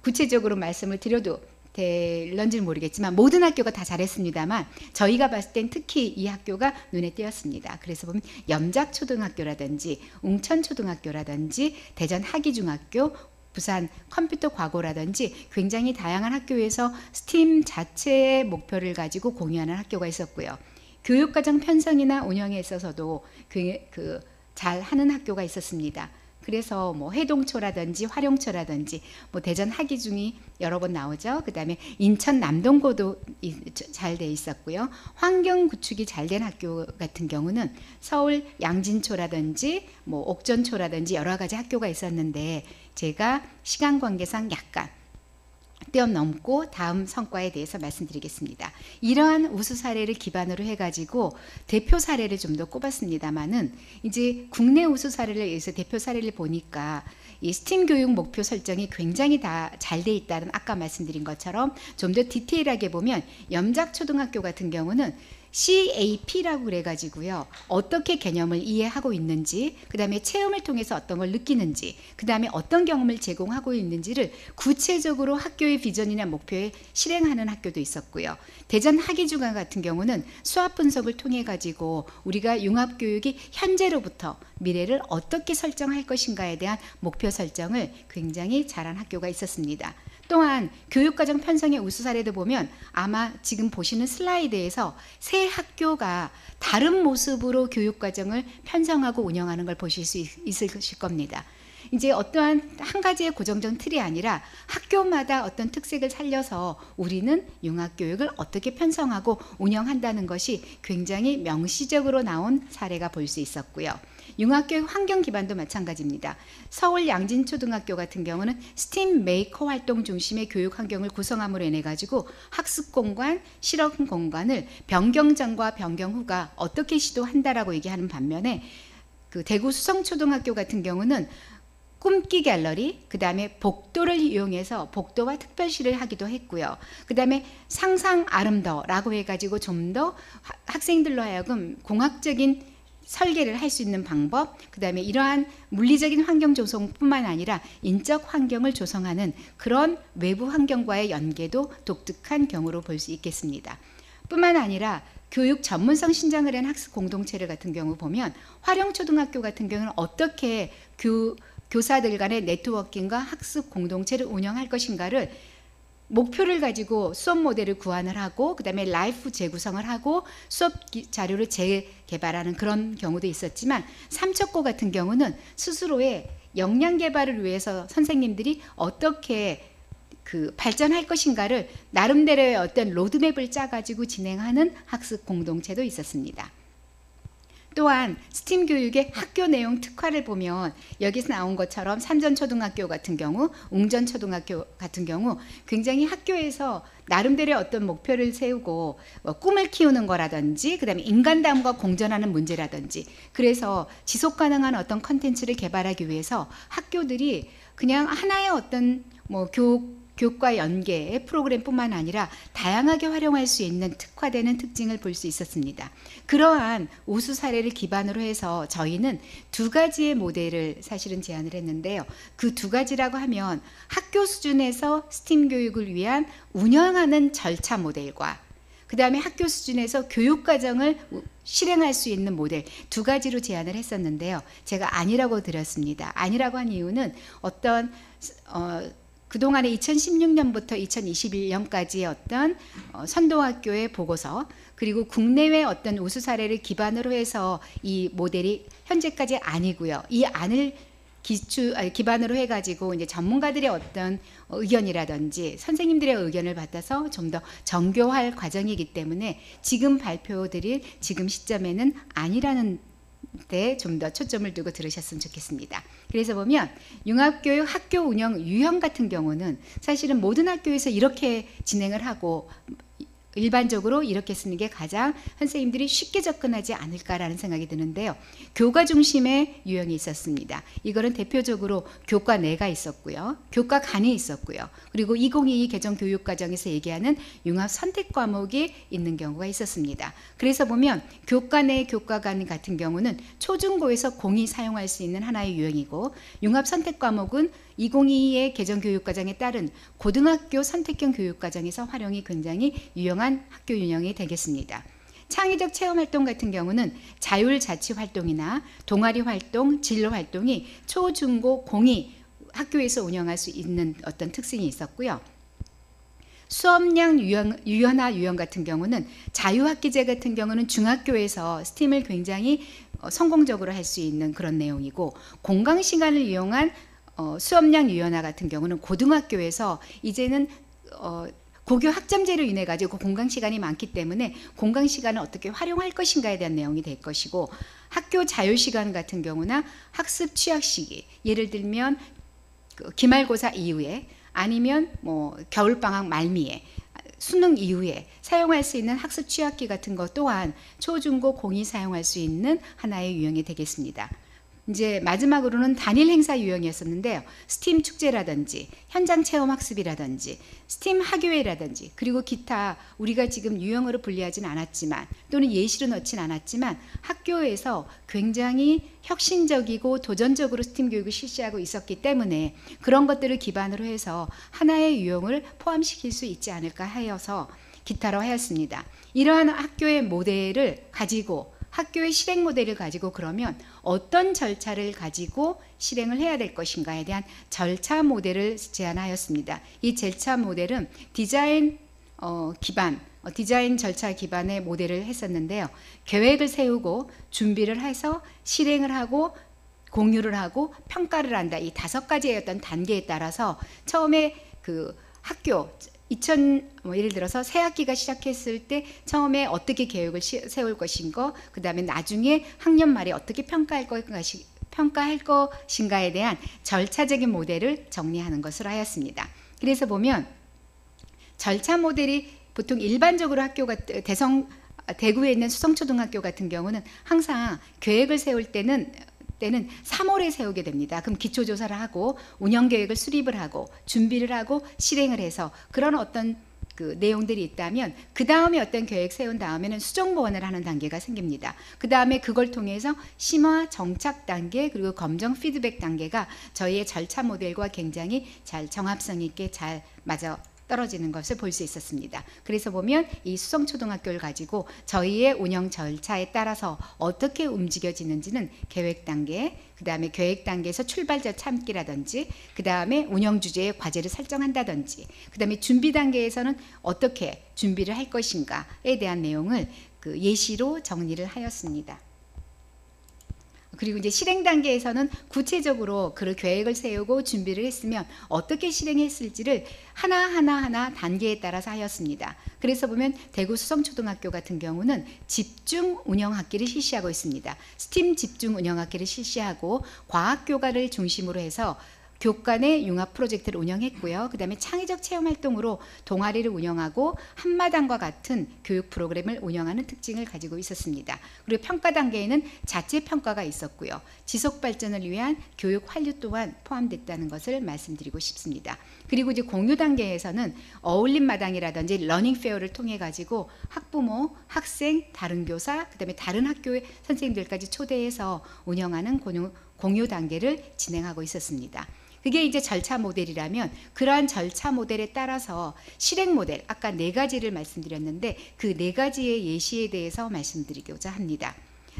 C: 구체적으로 말씀을 드려도 될런지 모르겠지만 모든 학교가 다 잘했습니다만 저희가 봤을 땐 특히 이 학교가 눈에 띄었습니다. 그래서 보면 염작초등학교라든지 웅천초등학교라든지 대전 하기중학교, 부산 컴퓨터 과고라든지 굉장히 다양한 학교에서 스팀 자체의 목표를 가지고 공유하는 학교가 있었고요. 교육과정 편성이나 운영에 있어서도 잘하는 학교가 있었습니다. 그래서 뭐 해동초라든지 활용초라든지 뭐 대전 하기중이 여러 번 나오죠. 그다음에 인천 남동고도 잘 돼 있었고요. 환경 구축이 잘 된 학교 같은 경우는 서울 양진초라든지 뭐 옥전초라든지 여러 가지 학교가 있었는데 제가 시간 관계상 약간 뛰어넘고 다음 성과에 대해서 말씀드리겠습니다. 이러한 우수 사례를 기반으로 해가지고 대표 사례를 좀 더 꼽았습니다만은 이제 국내 우수 사례를 위해서 대표 사례를 보니까 이 스팀 교육 목표 설정이 굉장히 다 잘 돼 있다는 아까 말씀드린 것처럼 좀 더 디테일하게 보면 염작초등학교 같은 경우는 CAP라고 그래가지고요. 어떻게 개념을 이해하고 있는지, 그 다음에 체험을 통해서 어떤 걸 느끼는지, 그 다음에 어떤 경험을 제공하고 있는지를 구체적으로 학교의 비전이나 목표에 실행하는 학교도 있었고요. 대전 하기중학 같은 경우는 수학 분석을 통해 가지고 우리가 융합교육이 현재로부터 미래를 어떻게 설정할 것인가에 대한 목표 설정을 굉장히 잘한 학교가 있었습니다. 또한 교육과정 편성의 우수 사례도 보면 아마 지금 보시는 슬라이드에서 새 학교가 다른 모습으로 교육과정을 편성하고 운영하는 걸 보실 수 있으실 겁니다. 이제 어떠한 한 가지의 고정적 틀이 아니라 학교마다 어떤 특색을 살려서 우리는 융합교육을 어떻게 편성하고 운영한다는 것이 굉장히 명시적으로 나온 사례가 볼 수 있었고요. 융합교육 환경 기반도 마찬가지입니다. 서울 양진초등학교 같은 경우는 스팀 메이커 활동 중심의 교육 환경을 구성함으로 인해 가지고 학습 공간, 실험 공간을 변경 전과 변경 후가 어떻게 시도한다라고 얘기하는 반면에 그 대구 수성초등학교 같은 경우는 꿈기 갤러리, 그 다음에 복도를 이용해서 복도와 특별시를 하기도 했고요. 그 다음에 상상 아름다워라고 해가지고 좀 더 학생들로 하여금 공학적인 설계를 할 수 있는 방법, 그 다음에 이러한 물리적인 환경 조성뿐만 아니라 인적 환경을 조성하는 그런 외부 환경과의 연계도 독특한 경우로 볼 수 있겠습니다. 뿐만 아니라 교육 전문성 신장을 한 학습 공동체를 같은 경우 보면 활용초등학교 같은 경우는 어떻게 교사들 간의 네트워킹과 학습 공동체를 운영할 것인가를 목표를 가지고 수업 모델을 구안을 하고 그다음에 라이프 재구성을 하고 수업 자료를 재개발하는 그런 경우도 있었지만 삼척고 같은 경우는 스스로의 역량 개발을 위해서 선생님들이 어떻게 발전할 것인가를 나름대로의 어떤 로드맵을 짜가지고 진행하는 학습 공동체도 있었습니다. 또한 스팀 교육의 학교 내용 특화를 보면 여기서 나온 것처럼 삼전초등학교 같은 경우, 웅전초등학교 같은 경우 굉장히 학교에서 나름대로의 어떤 목표를 세우고 꿈을 키우는 거라든지 그다음에 인간다움과 공존하는 문제라든지 그래서 지속가능한 어떤 컨텐츠를 개발하기 위해서 학교들이 그냥 하나의 어떤 교육과 연계의 프로그램뿐만 아니라 다양하게 활용할 수 있는 특화되는 특징을 볼 수 있었습니다. 그러한 우수 사례를 기반으로 해서 저희는 두 가지의 모델을 사실은 제안을 했는데요. 그 두 가지라고 하면 학교 수준에서 스팀 교육을 위한 운영하는 절차 모델과 그 다음에 학교 수준에서 교육과정을 실행할 수 있는 모델 두 가지로 제안을 했었는데요. 제가 아니라고 드렸습니다. 아니라고 한 이유는 어떤 그동안에 2016년부터 2021년까지의 어떤 선도학교의 보고서 그리고 국내외 어떤 우수 사례를 기반으로 해서 이 모델이 현재까지 아니고요. 이 안을 기반으로 해가지고 이제 전문가들의 어떤 의견이라든지 선생님들의 의견을 받아서 좀 더 정교할 과정이기 때문에 지금 발표드릴 지금 시점에는 아니라는 데 좀 더 초점을 두고 들으셨으면 좋겠습니다. 그래서 보면 융합교육 학교 운영 유형 같은 경우는 사실은 모든 학교에서 이렇게 진행을 하고 일반적으로 이렇게 쓰는 게 가장 선생님들이 쉽게 접근하지 않을까라는 생각이 드는데요. 교과 중심의 유형이 있었습니다. 이거는 대표적으로 교과 내가 있었고요. 교과 간이 있었고요. 그리고 2022 개정 교육과정에서 얘기하는 융합 선택 과목이 있는 경우가 있었습니다. 그래서 보면 교과 내 교과 간 같은 경우는 초중고에서 공이 사용할 수 있는 하나의 유형이고 융합 선택 과목은 2022의 개정 교육과정에 따른 고등학교 선택형 교육과정에서 활용이 굉장히 유용한 학교 운영이 되겠습니다. 창의적 체험활동 같은 경우는 자율자치활동이나 동아리 활동, 진로 활동이 초, 중, 고 공이 학교에서 운영할 수 있는 어떤 특징이 있었고요. 수업량 유연화 유형 같은 경우는 자유학기제 같은 경우는 중학교에서 스팀을 굉장히 성공적으로 할 수 있는 그런 내용이고 공강시간을 이용한 수업량 유연화 같은 경우는 고등학교에서 이제는 고교 학점제로 인해 가지고 공강 시간이 많기 때문에 공강 시간을 어떻게 활용할 것인가에 대한 내용이 될 것이고 학교 자유 시간 같은 경우나 학습 취약 시기 예를 들면 기말고사 이후에 아니면 겨울 방학 말미에 수능 이후에 사용할 수 있는 학습 취약기 같은 것 또한 초중고 공이 사용할 수 있는 하나의 유형이 되겠습니다. 이제 마지막으로는 단일 행사 유형이었었는데요. 스팀 축제라든지 현장 체험 학습이라든지 스팀 학예회라든지 그리고 기타 우리가 지금 유형으로 분리하진 않았지만 또는 예시로 넣진 않았지만 학교에서 굉장히 혁신적이고 도전적으로 스팀 교육을 실시하고 있었기 때문에 그런 것들을 기반으로 해서 하나의 유형을 포함시킬 수 있지 않을까 하여서 기타로 하였습니다. 이러한 학교의 모델을 가지고 학교의 실행 모델을 가지고 그러면 어떤 절차를 가지고 실행을 해야 될 것인가에 대한 절차 모델을 제안하였습니다. 이 절차 모델은 디자인 디자인 절차 기반의 모델을 했었는데요. 계획을 세우고 준비를 해서 실행을 하고 공유를 하고 평가를 한다. 이 5가지의 어떤 단계에 따라서 처음에 학교 예를 들어서 새 학기가 시작했을 때 처음에 어떻게 계획을 세울 것인가, 그 다음에 나중에 학년 말에 어떻게 평가할 것인가에 대한 절차적인 모델을 정리하는 것으로 하였습니다. 그래서 보면 절차 모델이 보통 일반적으로 학교가 대구에 있는 수성초등학교 같은 경우는 항상 계획을 세울 때는 3월에 세우게 됩니다. 그럼 기초조사를 하고 운영계획을 수립을 하고 준비를 하고 실행을 해서 그런 어떤 내용들이 있다면 그 다음에 어떤 계획 세운 다음에는 수정보완을 하는 단계가 생깁니다. 그 다음에 그걸 통해서 심화 정착 단계 그리고 검정 피드백 단계가 저희의 절차 모델과 굉장히 잘 정합성 있게 잘 맞아 떨어지는 것을 볼 수 있었습니다. 그래서 보면 이 수성초등학교를 가지고 저희의 운영 절차에 따라서 어떻게 움직여지는지는 계획 단계, 그 다음에 계획 단계에서 출발자 참기라든지, 그 다음에 운영 주제의 과제를 설정한다든지, 그 다음에 준비 단계에서는 어떻게 준비를 할 것인가에 대한 내용을 그 예시로 정리를 하였습니다. 그리고 이제 실행 단계에서는 구체적으로 그 계획을 세우고 준비를 했으면 어떻게 실행했을지를 하나 단계에 따라서 하였습니다. 그래서 보면 대구 수성초등학교 같은 경우는 집중 운영학기를 실시하고 있습니다. 스팀 집중 운영학기를 실시하고 과학교과를 중심으로 해서 교과 내 융합 프로젝트를 운영했고요. 그 다음에 창의적 체험활동으로 동아리를 운영하고 한마당과 같은 교육 프로그램을 운영하는 특징을 가지고 있었습니다. 그리고 평가 단계에는 자체 평가가 있었고요. 지속 발전을 위한 교육 환류 또한 포함됐다는 것을 말씀드리고 싶습니다. 그리고 이제 공유 단계에서는 어울림 마당이라든지 러닝 페어를 통해 가지고 학부모, 학생, 다른 교사, 그 다음에 다른 학교의 선생님들까지 초대해서 운영하는 공유 단계를 진행하고 있었습니다. 그게 이제 절차 모델이라면 그러한 절차 모델에 따라서 실행 모델, 아까 4가지를 말씀드렸는데 그 4가지의 예시에 대해서 말씀드리고자 합니다.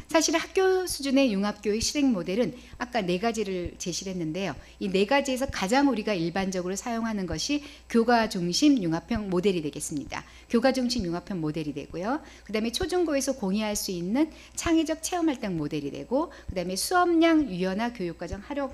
C: 사실 학교 수준의 융합교육 실행 모델은 아까 4가지를 제시를 했는데요. 이 4가지에서 가장 우리가 일반적으로 사용하는 것이 교과 중심 융합형 모델이 되겠습니다. 교과 중심 융합형 모델이 되고요. 그 다음에 초중고에서 공유할 수 있는 창의적 체험활동 모델이 되고, 그 다음에 수업량 유연화 교육과정 활용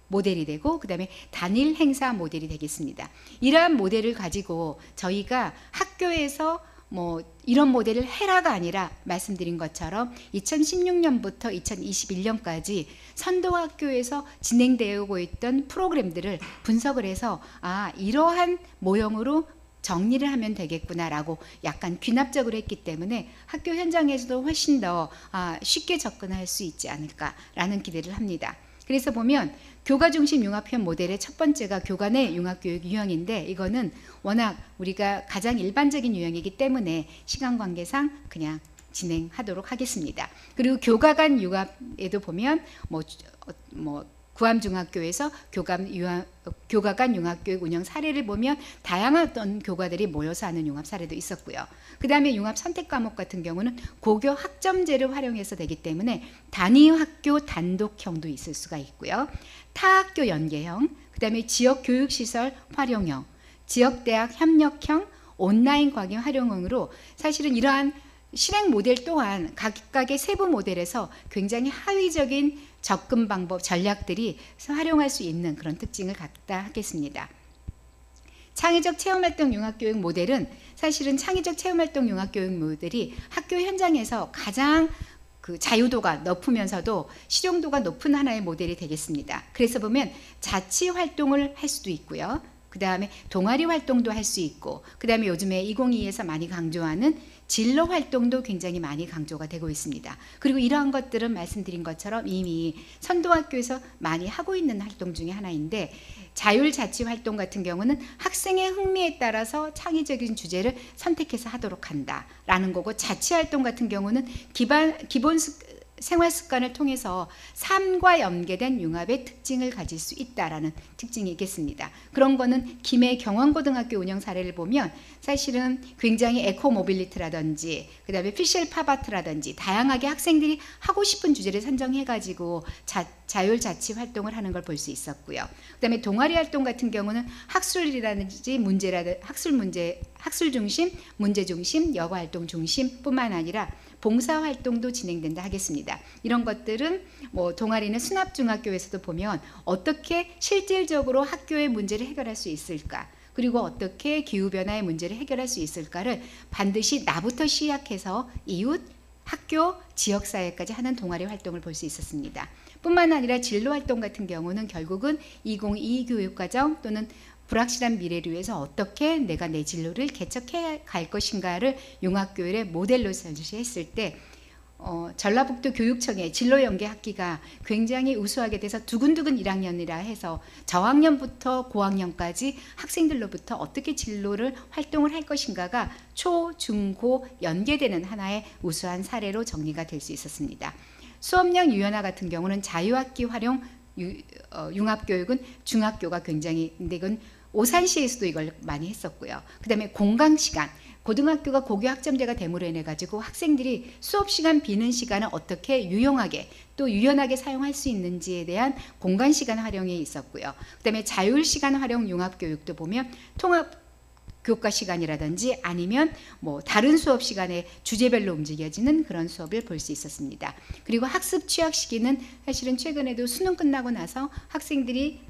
C: 모델이 되고, 그 다음에 단일 행사 모델이 되겠습니다. 이러한 모델을 가지고 저희가 학교에서 뭐 이런 모델을 해라가 아니라 말씀드린 것처럼 2016년부터 2021년까지 선도학교에서 진행되고 있던 프로그램들을 분석을 해서 이러한 모형으로 정리를 하면 되겠구나라고 약간 귀납적으로 했기 때문에 학교 현장에서도 훨씬 더 쉽게 접근할 수 있지 않을까라는 기대를 합니다. 그래서 보면 교과 중심 융합형 모델의 첫 번째가 교과 내 융합교육 유형인데, 이거는 워낙 우리가 가장 일반적인 유형이기 때문에 시간 관계상 그냥 진행하도록 하겠습니다. 그리고 교과 간 융합에도 보면 구암중학교에서 교과 간 융합교육 운영 사례를 보면 다양한 교과들이 모여서 하는 융합 사례도 있었고요. 그 다음에 융합 선택 과목 같은 경우는 고교 학점제를 활용해서 되기 때문에 단위 학교 단독형도 있을 수가 있고요. 타학교 연계형, 그 다음에 지역 교육시설 활용형, 지역대학 협력형, 온라인 강의 활용형으로 사실은 이러한 실행 모델 또한 각각의 세부 모델에서 굉장히 하위적인 접근 방법, 전략들이 활용할 수 있는 그런 특징을 갖다 하겠습니다. 창의적 체험활동 융합교육 모델은 사실은 창의적 체험활동 융합교육 모델이 학교 현장에서 가장 그 자유도가 높으면서도 실용도가 높은 하나의 모델이 되겠습니다. 그래서 보면 자치 활동을 할 수도 있고요. 그 다음에 동아리 활동도 할 수 있고, 그 다음에 요즘에 2022에서 많이 강조하는 진로 활동도 굉장히 많이 강조가 되고 있습니다. 그리고 이러한 것들은 말씀드린 것처럼 이미 선도학교에서 많이 하고 있는 활동 중에 하나인데, 자율자치 활동 같은 경우는 학생의 흥미에 따라서 창의적인 주제를 선택해서 하도록 한다라는 거고, 자치 활동 같은 경우는 기본 생활 습관을 통해서 삶과 연계된 융합의 특징을 가질 수 있다라는 특징이 있겠습니다. 그런 거는 김해 경원고등학교 운영 사례를 보면 사실은 굉장히 에코모빌리티라든지 그 다음에 피셜 팝아트라든지 다양하게 학생들이 하고 싶은 주제를 선정해가지고 자율자치 활동을 하는 걸 볼 수 있었고요. 그 다음에 동아리 활동 같은 경우는 학술이라든지 학술 중심, 문제 중심, 여가 활동 중심 뿐만 아니라 봉사 활동도 진행된다 하겠습니다. 이런 것들은 동아리는 수납중학교에서도 보면 어떻게 실질적으로 학교의 문제를 해결할 수 있을까, 그리고 어떻게 기후변화의 문제를 해결할 수 있을까를 반드시 나부터 시작해서 이웃, 학교, 지역사회까지 하는 동아리 활동을 볼 수 있었습니다. 뿐만 아니라 진로활동 같은 경우는 결국은 2022 교육과정 또는 불확실한 미래를 위해서 어떻게 내가 내 진로를 개척해 갈 것인가를 융합교육의 모델로 제시했을 때 전라북도 교육청의 진로 연계 학기가 굉장히 우수하게 돼서 두근두근 1학년이라 해서 저학년부터 고학년까지 학생들로부터 어떻게 진로를 활동을 할 것인가가 초, 중, 고 연계되는 하나의 우수한 사례로 정리가 될 수 있었습니다. 수업량 유연화 같은 경우는 자유학기 활용 융합교육은 중학교가 굉장히, 근데 이건 오산시에서도 이걸 많이 했었고요. 그다음에 공강 시간, 고등학교가 고교 학점제가 됨으로 인해 가지고 학생들이 수업 시간 비는 시간을 어떻게 유용하게 또 유연하게 사용할 수 있는지에 대한 공간 시간 활용이 있었고요. 그다음에 자율 시간 활용 융합 교육도 보면 통합 교과 시간이라든지 아니면 뭐 다른 수업 시간에 주제별로 움직여지는 그런 수업을 볼 수 있었습니다. 그리고 학습 취약 시기는 사실은 최근에도 수능 끝나고 나서 학생들이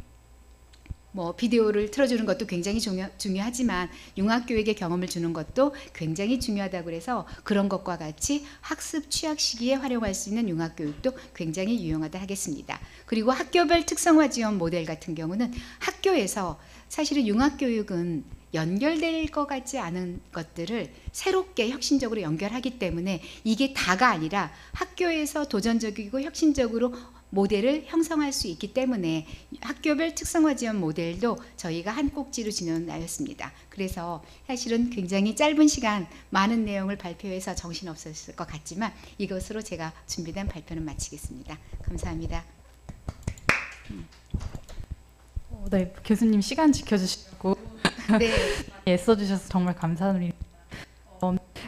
C: 뭐 비디오를 틀어주는 것도 굉장히 중요하지만 융합교육의 경험을 주는 것도 굉장히 중요하다고 해서 그런 것과 같이 학습 취약 시기에 활용할 수 있는 융합교육도 굉장히 유용하다 하겠습니다. 그리고 학교별 특성화 지원 모델 같은 경우는 학교에서 사실은 융합교육은 연결될 것 같지 않은 것들을 새롭게 혁신적으로 연결하기 때문에 이게 다가 아니라 학교에서 도전적이고 혁신적으로 모델을 형성할 수 있기 때문에 학교별 특성화 지원 모델도 저희가 한 꼭지로 진행하였습니다. 그래서 사실은 굉장히 짧은 시간 많은 내용을 발표해서 정신없었을 것 같지만 이것으로 제가 준비된 발표는 마치겠습니다. 감사합니다.
A: 네, 교수님 시간 지켜주시고
C: 네.
A: 애써주셔서 정말 감사드립니다.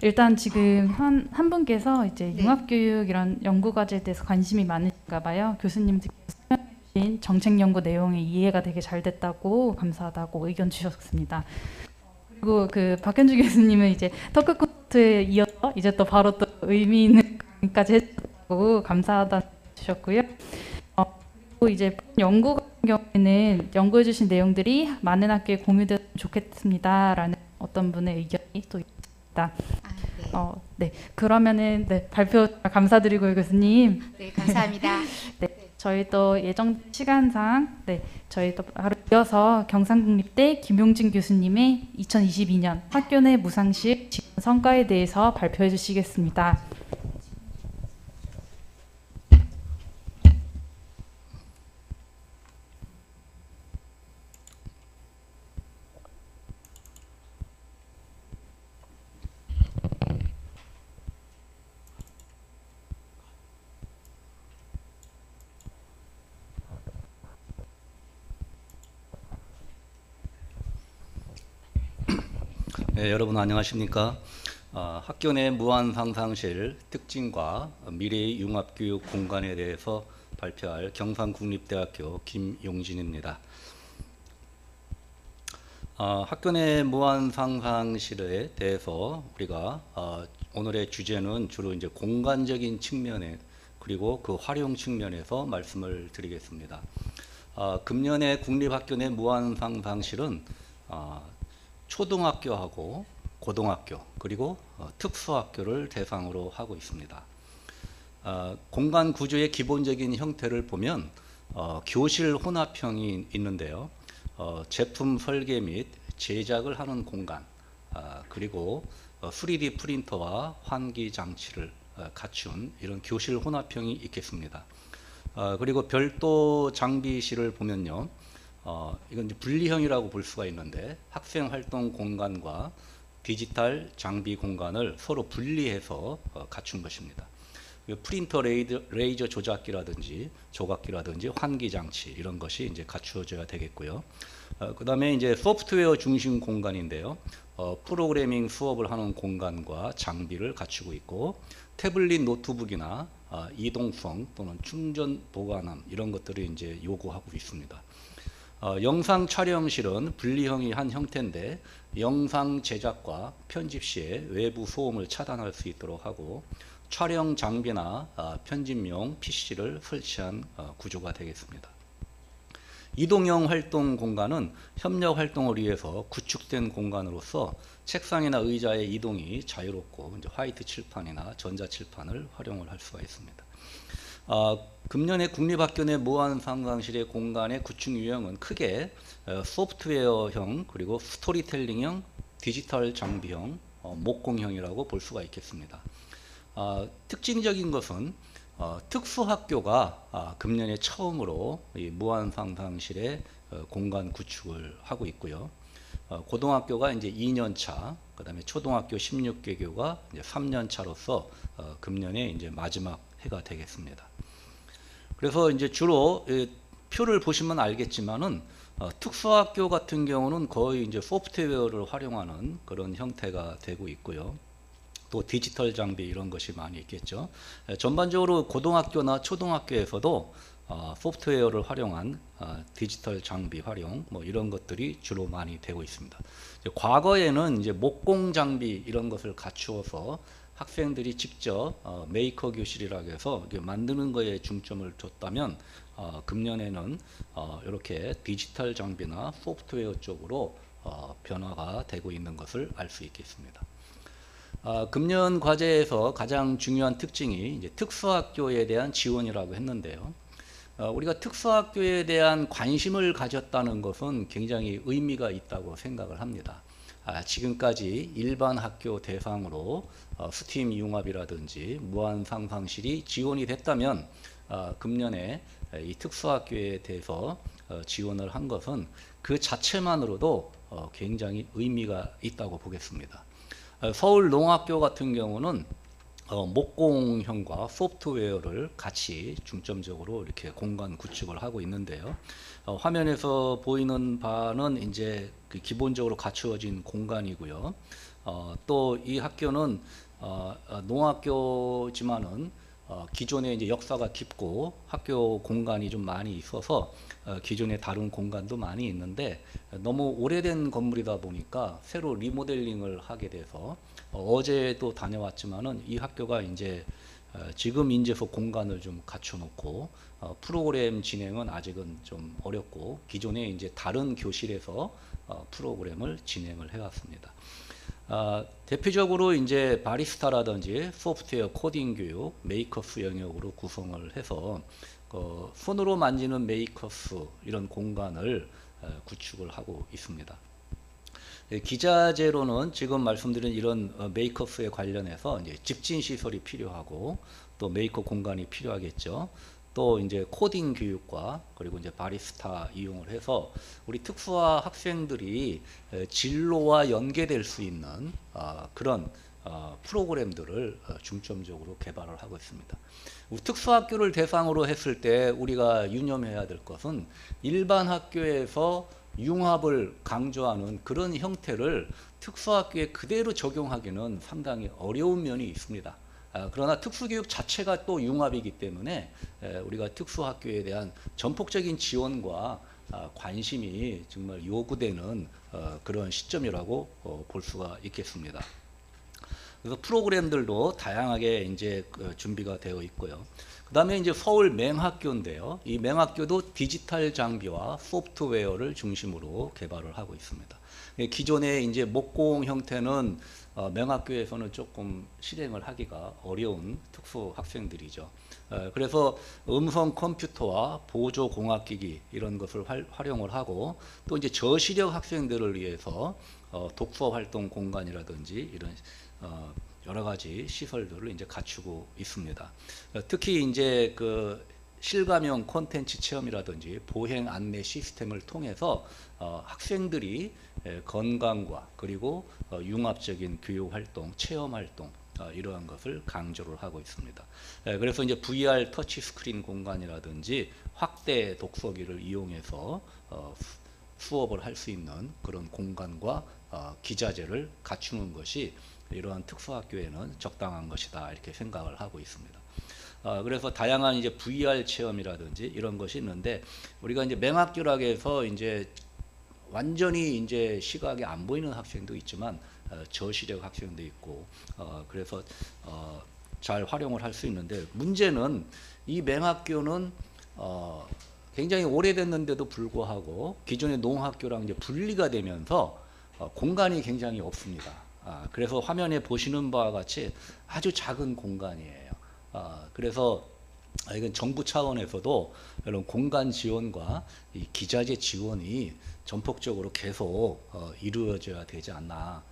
A: 일단 지금 한 분께서 이제
C: 네.
A: 융합교육 이런 연구과제에 대해서 관심이 많으신가 봐요. 교수님께서 설명해 주신 정책 연구 내용이 이해가 되게 잘 됐다고 감사하다고 의견 주셨습니다. 그리고 그 박현주 교수님은 이제 토크 콘서트에 이어서 이제 또 바로 또 의미 있는 강의까지 해주셨다고 감사하다고 주셨고요. 그리고 이제 연구 같은 경우에는 연구해 주신 내용들이 많은 학교에 공유됐으면 좋겠습니다라는 어떤 분의 의견이 또 있습니다. 네. 그러면은 네, 발표 감사드리고요, 교수님.
C: 네, 감사합니다.
A: 네, 저희 또 예정 시간상 저희 또 바로 이어서 경상국립대 김용진 교수님의 2022년 학교 내 무상식 지원 성과에 대해서 발표해 주시겠습니다.
D: 네, 여러분 안녕하십니까? 학교 내 무한 상상실 특징과 미래의 융합교육 공간에 대해서 발표할 경상국립대학교 김용진입니다. 학교 내 무한 상상실에 대해서 우리가 오늘의 주제는 주로 이제 공간적인 측면에 그리고 그 활용 측면에서 말씀을 드리겠습니다. 금년에 국립학교 내 무한 상상실은 초등학교하고 고등학교 그리고 특수학교를 대상으로 하고 있습니다. 공간 구조의 기본적인 형태를 보면 교실 혼합형이 있는데요. 제품 설계 및 제작을 하는 공간 그리고 3D 프린터와 환기 장치를 갖춘 이런 교실 혼합형이 있겠습니다. 그리고 별도 장비실을 보면요. 이건 이제 분리형이라고 볼 수가 있는데 학생 활동 공간과 디지털 장비 공간을 서로 분리해서 갖춘 것입니다. 프린터 레이저 조작기라든지 조각기라든지 환기 장치 이런 것이 이제 갖추어져야 되겠고요. 그다음에 이제 소프트웨어 중심 공간인데요. 프로그래밍 수업을 하는 공간과 장비를 갖추고 있고 태블릿 노트북이나 이동성 또는 충전 보관함 이런 것들을 이제 요구하고 있습니다. 영상 촬영실은 분리형이 한 형태인데 영상 제작과 편집 시에 외부 소음을 차단할 수 있도록 하고 촬영 장비나 편집용 PC를 설치한 구조가 되겠습니다. 이동형 활동 공간은 협력 활동을 위해서 구축된 공간으로서 책상이나 의자의 이동이 자유롭고 이제 화이트 칠판이나 전자 칠판을 활용을 할 수가 있습니다. 금년에 국립학교 내 무한 상상실의 공간의 구축 유형은 크게 소프트웨어형 그리고 스토리텔링형, 디지털 장비형, 목공형이라고 볼 수가 있겠습니다. 특징적인 것은 특수학교가 금년에 처음으로 이 무한 상상실의 공간 구축을 하고 있고요. 고등학교가 이제 2년 차, 그다음에 초등학교 16개교가 이제 3년 차로서 금년에 이제 마지막 해가 되겠습니다. 그래서 이제 주로 표를 보시면 알겠지만은 특수학교 같은 경우는 거의 이제 소프트웨어를 활용하는 그런 형태가 되고 있고요. 또 디지털 장비 이런 것이 많이 있겠죠. 전반적으로 고등학교나 초등학교에서도 소프트웨어를 활용한 디지털 장비 활용 뭐 이런 것들이 주로 많이 되고 있습니다. 과거에는 이제 목공 장비 이런 것을 갖추어서 학생들이 직접 메이커 교실이라고 해서 만드는 거에 중점을 줬다면 금년에는 이렇게 디지털 장비나 소프트웨어 쪽으로 변화가 되고 있는 것을 알 수 있겠습니다. 금년 과제에서 가장 중요한 특징이 이제 특수학교에 대한 지원이라고 했는데요. 우리가 특수학교에 대한 관심을 가졌다는 것은 굉장히 의미가 있다고 생각을 합니다. 지금까지 일반 학교 대상으로 스팀 융합이라든지 무한상상실이 지원이 됐다면 금년에 이 특수학교에 대해서 지원을 한 것은 그 자체만으로도 굉장히 의미가 있다고 보겠습니다. 서울농학교 같은 경우는 목공형과 소프트웨어를 같이 중점적으로 이렇게 공간 구축을 하고 있는데요. 화면에서 보이는 바는 이제 그 기본적으로 갖추어진 공간이고요. 또 이 학교는 농학교지만은 기존에 이제 역사가 깊고 학교 공간이 좀 많이 있어서 기존에 다른 공간도 많이 있는데 너무 오래된 건물이다 보니까 새로 리모델링을 하게 돼서 어제도 다녀왔지만은 이 학교가 이제 지금 이제서 공간을 좀 갖춰 놓고 프로그램 진행은 아직은 좀 어렵고 기존에 이제 다른 교실에서 프로그램을 진행을 해왔습니다. 대표적으로 이제 바리스타라든지 소프트웨어 코딩 교육, 메이커스 영역으로 구성을 해서 손으로 만지는 메이커스 이런 공간을 구축을 하고 있습니다. 기자재로는 지금 말씀드린 이런 메이커스에 관련해서 이제 집진 시설이 필요하고 또 메이커 공간이 필요하겠죠. 또 이제 코딩 교육과 그리고 이제 바리스타 이용을 해서 우리 특수화 학생들이 진로와 연계될 수 있는 그런 프로그램들을 중점적으로 개발을 하고 있습니다. 특수학교를 대상으로 했을 때 우리가 유념해야 될 것은 일반 학교에서 융합을 강조하는 그런 형태를 특수학교에 그대로 적용하기는 상당히 어려운 면이 있습니다. 그러나 특수교육 자체가 또 융합이기 때문에 우리가 특수학교에 대한 전폭적인 지원과 관심이 정말 요구되는 그런 시점이라고 볼 수가 있겠습니다. 그래서 프로그램들도 다양하게 이제 준비가 되어 있고요. 그 다음에 이제 서울 맹학교인데요. 이 맹학교도 디지털 장비와 소프트웨어를 중심으로 개발을 하고 있습니다. 기존의 이제 목공 형태는 맹학교에서는 조금 실행을 하기가 어려운 특수 학생들이죠. 그래서 음성 컴퓨터와 보조 공학기기 이런 것을 활용을 하고 또 이제 저시력 학생들을 위해서 독서 활동 공간이라든지 이런 여러 가지 시설들을 이제 갖추고 있습니다. 특히 이제 그 실감형 콘텐츠 체험이라든지 보행 안내 시스템을 통해서 학생들이 건강과 그리고 융합적인 교육 활동, 체험 활동 이러한 것을 강조를 하고 있습니다. 그래서 이제 VR 터치 스크린 공간이라든지 확대 독서기를 이용해서 수업을 할 수 있는 그런 공간과 기자재를 갖추는 것이 이러한 특수학교에는 적당한 것이다 이렇게 생각을 하고 있습니다. 그래서 다양한 이제 VR 체험이라든지 이런 것이 있는데 우리가 이제 맹학교라고 해서 이제 완전히 이제 시각이 안 보이는 학생도 있지만 저시력 학생도 있고 그래서 잘 활용을 할 수 있는데 문제는 이 맹학교는 굉장히 오래됐는데도 불구하고 기존의 농학교랑 이제 분리가 되면서 공간이 굉장히 없습니다. 그래서 화면에 보시는 바와 같이 아주 작은 공간이에요. 그래서 이건 정부 차원에서도 이런 공간 지원과 이 기자재 지원이 전폭적으로 계속 이루어져야 되지 않나.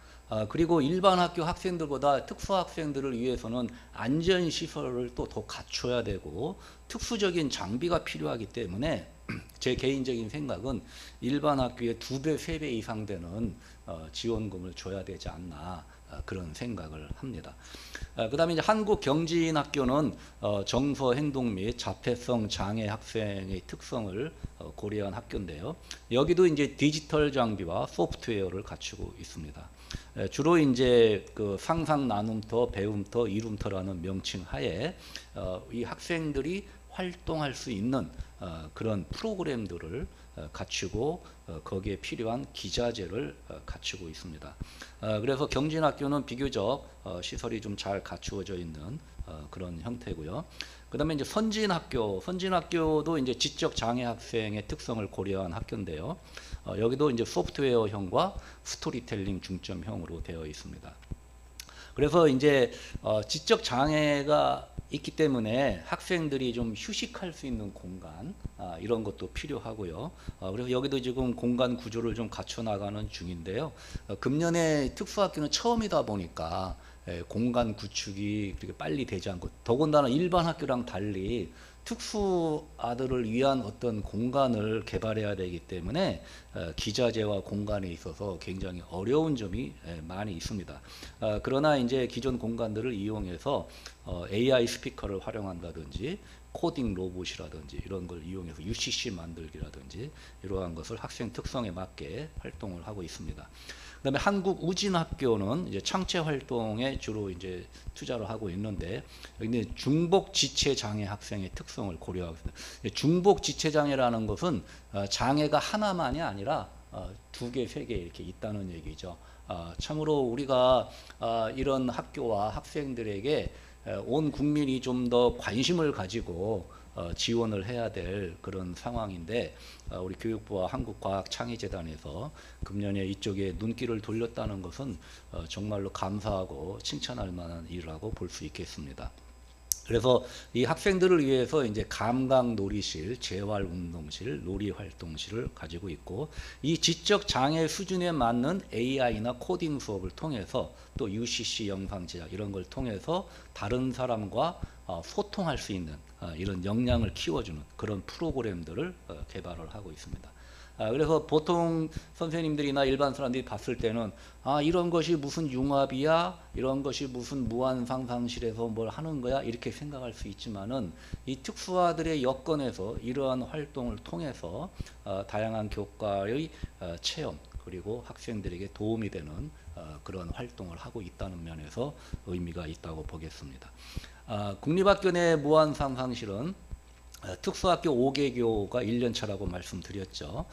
D: 그리고 일반 학교 학생들보다 특수 학생들을 위해서는 안전 시설을 또 더 갖춰야 되고 특수적인 장비가 필요하기 때문에 제 개인적인 생각은 일반 학교에 2배, 3배 이상 되는 지원금을 줘야 되지 않나 그런 생각을 합니다. 그다음에 이제 한국경진학교는 정서 행동 및 자폐성 장애 학생의 특성을 고려한 학교인데요. 여기도 이제 디지털 장비와 소프트웨어를 갖추고 있습니다. 주로 이제 그 상상 나눔터, 배움터, 이룸터라는 명칭 하에 이 학생들이 활동할 수 있는 그런 프로그램들을 갖추고 거기에 필요한 기자재를 갖추고 있습니다. 그래서 경진학교는 비교적 시설이 좀 잘 갖추어져 있는 그런 형태고요. 그다음에 이제 선진학교도 이제 지적 장애 학생의 특성을 고려한 학교인데요. 여기도 이제 소프트웨어형과 스토리텔링 중점형으로 되어 있습니다. 그래서 이제 지적 장애가 있기 때문에 학생들이 좀 휴식할 수 있는 공간 이런 것도 필요하고요. 그래서 여기도 지금 공간 구조를 좀 갖춰 나가는 중인데요. 금년에 특수학교는 처음이다 보니까 공간 구축이 그렇게 빨리 되지 않고, 더군다나 일반 학교랑 달리 특수 아들을 위한 어떤 공간을 개발해야 되기 때문에 기자재와 공간에 있어서 굉장히 어려운 점이 많이 있습니다. 그러나 이제 기존 공간들을 이용해서 AI 스피커를 활용한다든지 코딩 로봇이라든지 이런 걸 이용해서 UCC 만들기라든지 이러한 것을 학생 특성에 맞게 활동을 하고 있습니다. 그다음에 한국우진학교는 이제 창체 활동에 주로 이제 투자를 하고 있는데, 여기는 중복 지체 장애 학생의 특성을 고려하고 있습니다. 중복 지체 장애라는 것은 장애가 하나만이 아니라 2개, 3개 이렇게 있다는 얘기죠. 참으로 우리가 이런 학교와 학생들에게 온 국민이 좀 더 관심을 가지고 지원을 해야 될 그런 상황인데, 우리 교육부와 한국과학창의재단에서 금년에 이쪽에 눈길을 돌렸다는 것은 정말로 감사하고 칭찬할 만한 일이라고 볼 수 있겠습니다. 그래서 이 학생들을 위해서 이제 감각 놀이실, 재활 운동실, 놀이 활동실을 가지고 있고, 이 지적 장애 수준에 맞는 AI나 코딩 수업을 통해서 또 UCC 영상 제작 이런 걸 통해서 다른 사람과 소통할 수 있는 이런 역량을 키워주는 그런 프로그램들을 개발을 하고 있습니다. 그래서 보통 선생님들이나 일반 사람들이 봤을 때는 이런 것이 무슨 융합이야, 이런 것이 무슨 무한 상상실에서 뭘 하는 거야, 이렇게 생각할 수 있지만은 이 특수화들의 여건에서 이러한 활동을 통해서 다양한 교과의 체험, 그리고 학생들에게 도움이 되는 그런 활동을 하고 있다는 면에서 의미가 있다고 보겠습니다. 국립학교 내 무한 상상실은 특수학교 5개교가 1년차라고 말씀드렸죠.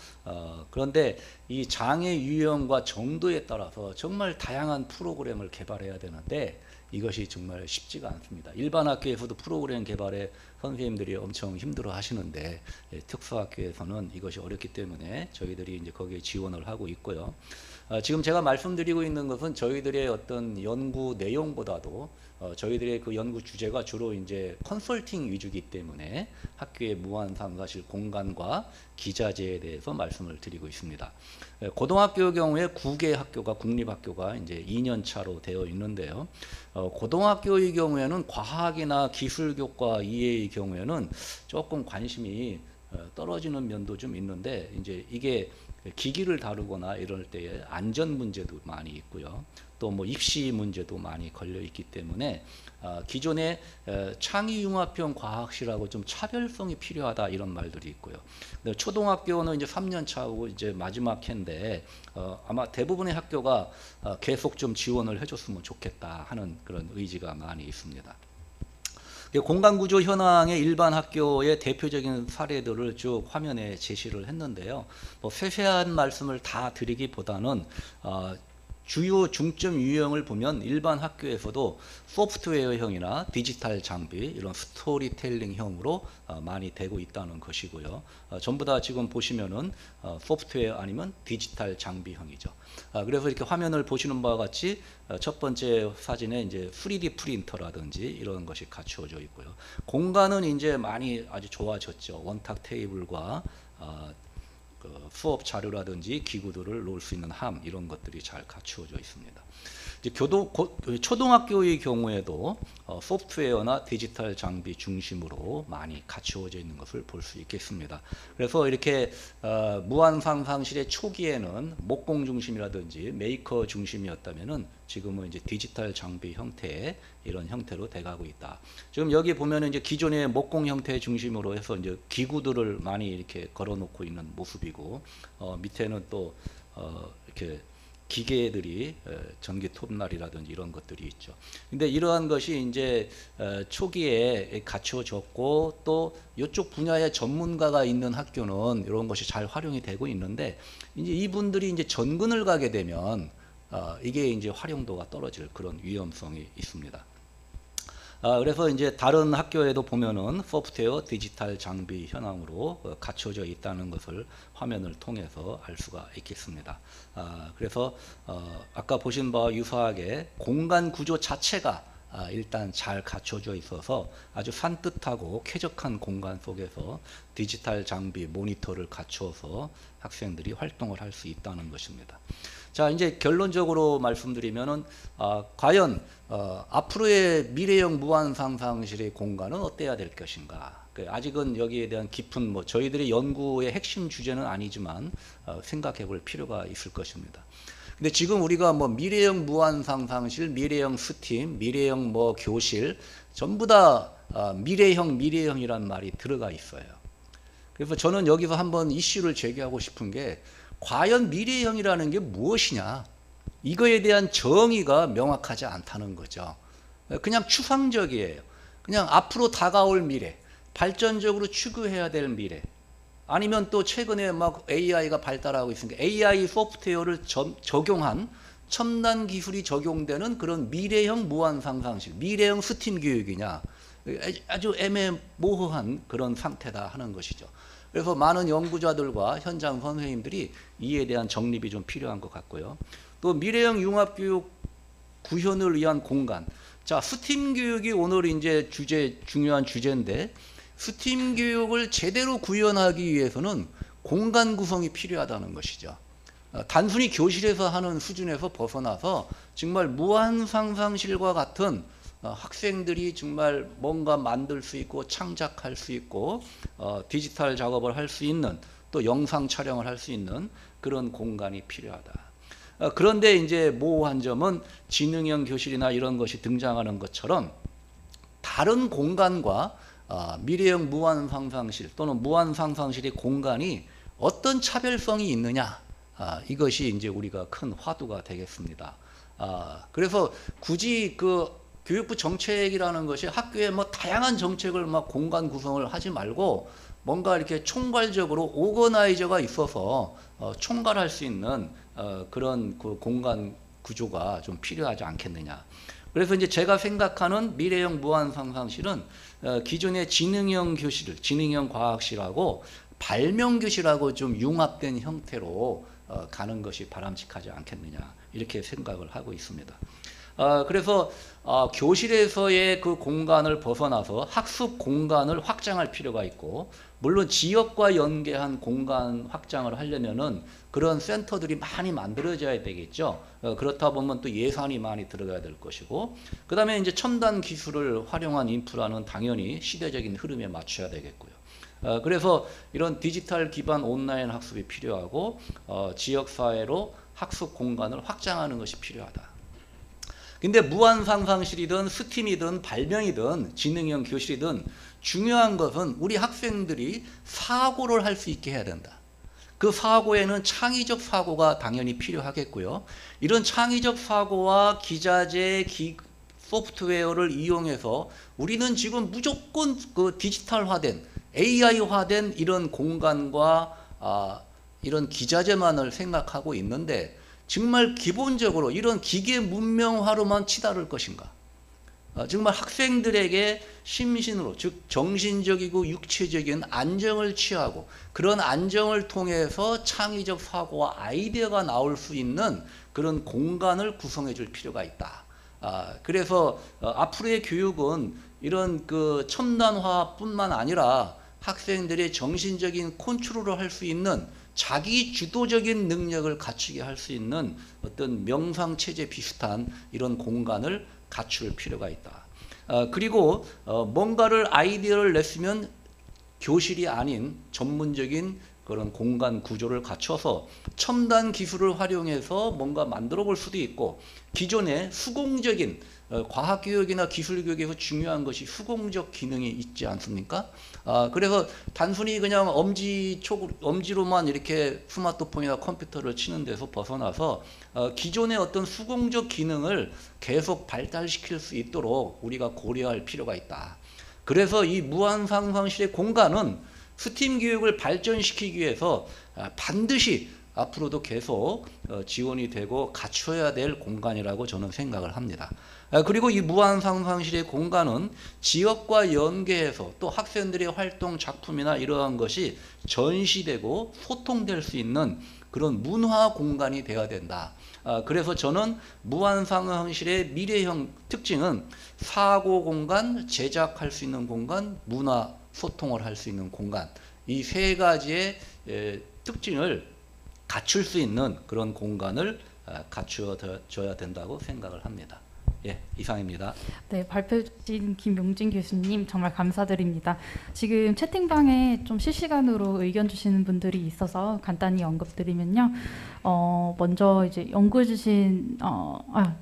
D: 그런데 이 장애 유형과 정도에 따라서 정말 다양한 프로그램을 개발해야 되는데 이것이 정말 쉽지가 않습니다. 일반 학교에서도 프로그램 개발에 선생님들이 엄청 힘들어 하시는데, 특수학교에서는 이것이 어렵기 때문에 저희들이 이제 거기에 지원을 하고 있고요. 지금 제가 말씀드리고 있는 것은 저희들의 어떤 연구 내용보다도 저희들의 그 연구 주제가 주로 이제 컨설팅 위주이기 때문에 학교의 무한 상사실 공간과 기자재에 대해서 말씀을 드리고 있습니다. 고등학교의 경우에 9개 학교가 국립학교가 이제 2년 차로 되어 있는데요. 고등학교의 경우에는 과학이나 기술교과 이해의 경우에는 조금 관심이 떨어지는 면도 좀 있는데, 이제 이게 기기를 다루거나 이럴 때에 안전 문제도 많이 있고요. 또 뭐 입시 문제도 많이 걸려 있기 때문에 기존의 창의융합형 과학실하고 좀 차별성이 필요하다 이런 말들이 있고요. 초등학교는 이제 3년 차고 이제 마지막 해인데 아마 대부분의 학교가 계속 좀 지원을 해줬으면 좋겠다 하는 그런 의지가 많이 있습니다. 공간구조 현황의 일반 학교의 대표적인 사례들을 쭉 화면에 제시를 했는데요. 뭐 세세한 말씀을 다 드리기보다는 주요 중점 유형을 보면 일반 학교에서도 소프트웨어형이나 디지털 장비, 이런 스토리텔링형으로 많이 되고 있다는 것이고요. 전부 다 지금 보시면은 소프트웨어 아니면 디지털 장비형이죠. 그래서 이렇게 화면을 보시는 바와 같이 첫 번째 사진에 이제 3D 프린터라든지 이런 것이 갖추어져 있고요. 공간은 이제 많이 아주 좋아졌죠. 원탁 테이블과 수업 자료라든지 기구들을 놓을 수 있는 함, 이런 것들이 잘 갖추어져 있습니다. 이제 초등학교의 경우에도 소프트웨어나 디지털 장비 중심으로 많이 갖추어져 있는 것을 볼 수 있겠습니다. 그래서 이렇게 무한 상상실의 초기에는 목공 중심이라든지 메이커 중심이었다면은 지금은 이제 디지털 장비 형태의 이런 형태로 돼가고 있다. 지금 여기 보면은 이제 기존의 목공 형태 중심으로 해서 이제 기구들을 많이 이렇게 걸어놓고 있는 모습이고, 밑에는 또 이렇게 기계들이 전기 톱날이라든지 이런 것들이 있죠. 근데 이러한 것이 이제 초기에 갖춰졌고, 또 이쪽 분야의 전문가가 있는 학교는 이런 것이 잘 활용이 되고 있는데, 이제 이분들이 이제 전근을 가게 되면 이게 이제 활용도가 떨어질 그런 위험성이 있습니다. 그래서 이제 다른 학교에도 보면은 소프트웨어 디지털 장비 현황으로 갖춰져 있다는 것을 화면을 통해서 알 수가 있겠습니다. 그래서 아까 보신 바와 유사하게 공간 구조 자체가 일단 잘 갖춰져 있어서 아주 산뜻하고 쾌적한 공간 속에서 디지털 장비 모니터를 갖춰서 학생들이 활동을 할 수 있다는 것입니다. 자, 이제 결론적으로 말씀드리면은 과연 앞으로의 미래형 무한 상상실의 공간은 어때야 될 것인가? 아직은 여기에 대한 깊은 저희들의 연구의 핵심 주제는 아니지만 생각해 볼 필요가 있을 것입니다. 근데 지금 우리가 미래형 무한 상상실, 미래형 스팀, 미래형 교실 전부 다 미래형이란 말이 들어가 있어요. 그래서 저는 여기서 한번 이슈를 제기하고 싶은 게, 과연 미래형이라는 게 무엇이냐? 이거에 대한 정의가 명확하지 않다는 거죠. 그냥 추상적이에요. 그냥 앞으로 다가올 미래, 발전적으로 추구해야 될 미래, 아니면 또 최근에 AI가 발달하고 있으니까 AI 소프트웨어를 적용한 첨단 기술이 적용되는 그런 미래형 무한 상상실, 미래형 스팀 교육이냐, 아주 애매모호한 그런 상태다 하는 것이죠. 그래서 많은 연구자들과 현장 선생님들이 이에 대한 정립이 좀 필요한 것 같고요. 또 미래형 융합교육 구현을 위한 공간. 자, 스팀 교육이 오늘 이제 중요한 주제인데, 스팀 교육을 제대로 구현하기 위해서는 공간 구성이 필요하다는 것이죠. 단순히 교실에서 하는 수준에서 벗어나서 정말 무한 상상실과 같은 학생들이 정말 뭔가 만들 수 있고 창작할 수 있고 디지털 작업을 할 수 있는, 또 영상 촬영을 할 수 있는 그런 공간이 필요하다. 그런데 이제 모호한 점은 지능형 교실이나 이런 것이 등장하는 것처럼 다른 공간과 미래형 무한 상상실 또는 무한 상상실의 공간이 어떤 차별성이 있느냐, 이것이 이제 우리가 큰 화두가 되겠습니다. 그래서 굳이 교육부 정책이라는 것이 학교에 다양한 정책을 공간 구성을 하지 말고 뭔가 이렇게 총괄적으로 오거나이저가 있어서 총괄할 수 있는 그런 공간 구조가 좀 필요하지 않겠느냐. 그래서 이제 제가 생각하는 미래형 무한 상상실은 기존의 지능형 교실, 지능형 과학실하고 발명 교실하고 좀 융합된 형태로 가는 것이 바람직하지 않겠느냐, 이렇게 생각을 하고 있습니다. 그래서 교실에서의 그 공간을 벗어나서 학습 공간을 확장할 필요가 있고, 물론 지역과 연계한 공간 확장을 하려면은 그런 센터들이 많이 만들어져야 되겠죠. 그렇다 보면 또 예산이 많이 들어가야 될 것이고, 그 다음에 이제 첨단 기술을 활용한 인프라는 당연히 시대적인 흐름에 맞춰야 되겠고요. 그래서 이런 디지털 기반 온라인 학습이 필요하고, 지역사회로 학습 공간을 확장하는 것이 필요하다. 근데 무한 상상실이든 스팀이든 발명이든 지능형 교실이든 중요한 것은 우리 학생들이 사고를 할 수 있게 해야 된다. 그 사고에는 창의적 사고가 당연히 필요하겠고요. 이런 창의적 사고와 기자재, 소프트웨어를 이용해서 우리는 지금 무조건 그 디지털화된, AI화된 이런 공간과 이런 기자재만을 생각하고 있는데, 정말 기본적으로 이런 기계 문명화로만 치달을 것인가? 정말 학생들에게 심신으로, 즉 정신적이고 육체적인 안정을 취하고, 그런 안정을 통해서 창의적 사고와 아이디어가 나올 수 있는 그런 공간을 구성해 줄 필요가 있다. 그래서 앞으로의 교육은 이런 그 첨단화뿐만 아니라 학생들의 정신적인 컨트롤을 할 수 있는 자기 주도적인 능력을 갖추게 할 수 있는 어떤 명상체제 비슷한 이런 공간을 갖출 필요가 있다. 그리고 뭔가를 아이디어를 냈으면 교실이 아닌 전문적인 그런 공간 구조를 갖춰서 첨단 기술을 활용해서 뭔가 만들어 볼 수도 있고, 기존의 수공적인 과학교육이나 기술교육에서 중요한 것이 수공적 기능이 있지 않습니까? 그래서 단순히 그냥 엄지로만 이렇게 스마트폰이나 컴퓨터를 치는 데서 벗어나서 기존의 어떤 수공적 기능을 계속 발달시킬 수 있도록 우리가 고려할 필요가 있다. 그래서 이 무한상상실의 공간은 스팀 교육을 발전시키기 위해서 반드시 앞으로도 계속 지원이 되고 갖춰야 될 공간이라고 저는 생각을 합니다. 그리고 이 무한상상실의 공간은 지역과 연계해서 또 학생들의 활동 작품이나 이러한 것이 전시되고 소통될 수 있는 그런 문화 공간이 되어야 된다. 그래서 저는 무한상상실의 미래형 특징은 사고 공간, 제작할 수 있는 공간, 문화 소통을 할 수 있는 공간, 이 세 가지의 특징을 갖출 수 있는 그런 공간을 갖추어져야 된다고 생각을 합니다. 예, 이상입니다.
A: 네, 발표해 주신 김용진 교수님 정말 감사드립니다. 지금 채팅방에 좀 실시간으로 의견 주시는 분들이 있어서 간단히 언급드리면요. 먼저 이제 연구해 주신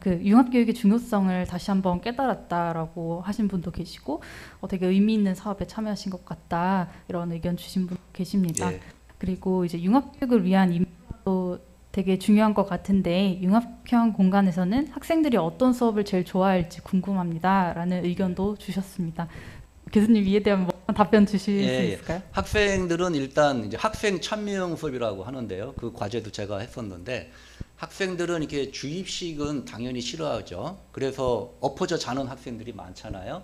A: 그 융합교육의 중요성을 다시 한번 깨달았다라고 하신 분도 계시고, 되게 의미 있는 사업에 참여하신 것 같다, 이런 의견 주신 분 계십니다.
D: 예.
A: 그리고 이제 융합교육을 위한 인프라도 되게 중요한 것 같은데, 융합형 공간에서는 학생들이 어떤 수업을 제일 좋아할지 궁금합니다, 라는 의견도 주셨습니다. 교수님 이에 대한 답변 주실 수 있을까요?
D: 학생들은 일단 이제 학생 참여형 수업이라고 하는데요. 그 과제도 제가 했었는데, 학생들은 이렇게 주입식은 당연히 싫어하죠. 그래서 엎어져 자는 학생들이 많잖아요.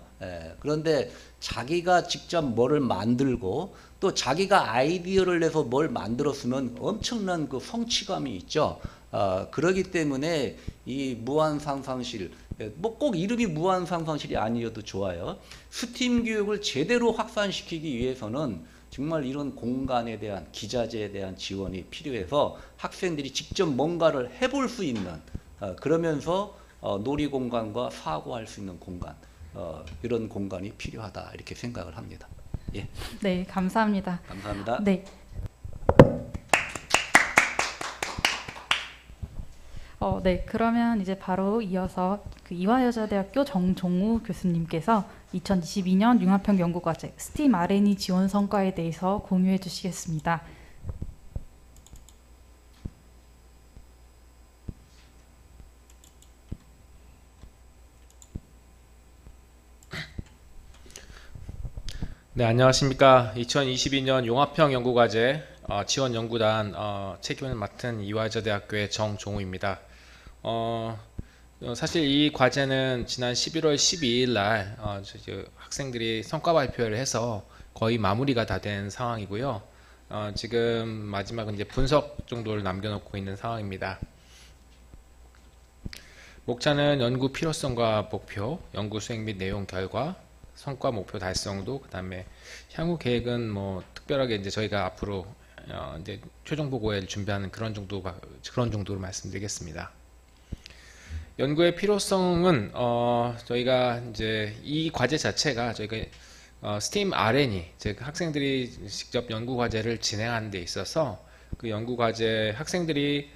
D: 그런데 자기가 직접 뭐를 만들고 또 자기가 아이디어를 내서 뭘 만들었으면 엄청난 그 성취감이 있죠. 그러기 때문에 이 무한상상실, 뭐 꼭 이름이 무한상상실이 아니어도 좋아요. 스팀 교육을 제대로 확산시키기 위해서는 정말 이런 공간에 대한, 기자재에 대한 지원이 필요해서 학생들이 직접 뭔가를 해볼 수 있는, 그러면서 놀이공간과 사고할 수 있는 공간, 이런 공간이 필요하다, 이렇게 생각을 합니다. 예.
A: 네, 감사합니다.
D: 감사합니다.
A: 네. 네, 그러면 이제 바로 이어서 그 이화여자대학교 정종우 교수님께서 2022년 융합형 연구과제 스팀 R&D 지원 성과에 대해서 공유해 주시겠습니다.
E: 네, 안녕하십니까. 2022년 융합형 연구과제 지원 연구단 책임을 맡은 이화여자대학교의 정종우입니다. 사실 이 과제는 지난 11월 12일 날 학생들이 성과 발표를 해서 거의 마무리가 다 된 상황이고요. 지금 마지막은 이제 분석 정도를 남겨놓고 있는 상황입니다. 목차는 연구 필요성과 목표, 연구 수행 및 내용 결과, 성과 목표 달성도, 그 다음에 향후 계획은 뭐 특별하게 이제 저희가 앞으로 이제 최종 보고회를 준비하는 그런 정도로 말씀드리겠습니다. 연구의 필요성은 저희가 이제 이 과제 자체가 저희가 스팀 R&E, 즉 학생들이 직접 연구 과제를 진행하는 데 있어서 그 연구 과제 학생들이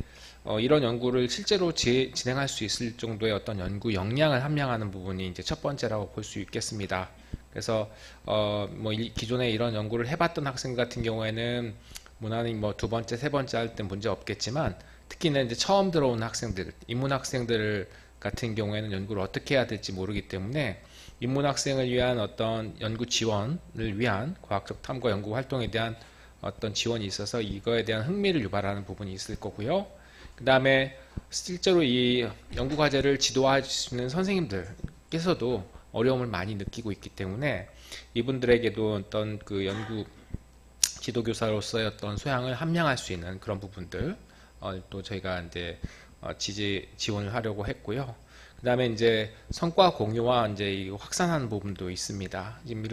E: 이런 연구를 실제로 진행할 수 있을 정도의 어떤 연구 역량을 함양하는 부분이 이제 첫 번째라고 볼 수 있겠습니다. 그래서 뭐 기존에 이런 연구를 해봤던 학생 같은 경우에는 무난히 뭐 두 번째, 세 번째 할 땐 문제 없겠지만, 특히나 이제 처음 들어온 학생들, 입문 학생들 같은 경우에는 연구를 어떻게 해야 될지 모르기 때문에 입문 학생을 위한 어떤 연구 지원을 위한 과학적 탐구 연구 활동에 대한 어떤 지원이 있어서 이거에 대한 흥미를 유발하는 부분이 있을 거고요. 그 다음에 실제로 이 연구 과제를 지도하시는 선생님들께서도 어려움을 많이 느끼고 있기 때문에 이분들에게도 어떤 그 연구 지도교사로서의 어떤 소양을 함양할 수 있는 그런 부분들 또 저희가 이제 지원을 하려고 했고요. 그 다음에 이제 성과 공유와 이제 이 확산하는 부분도 있습니다. 지금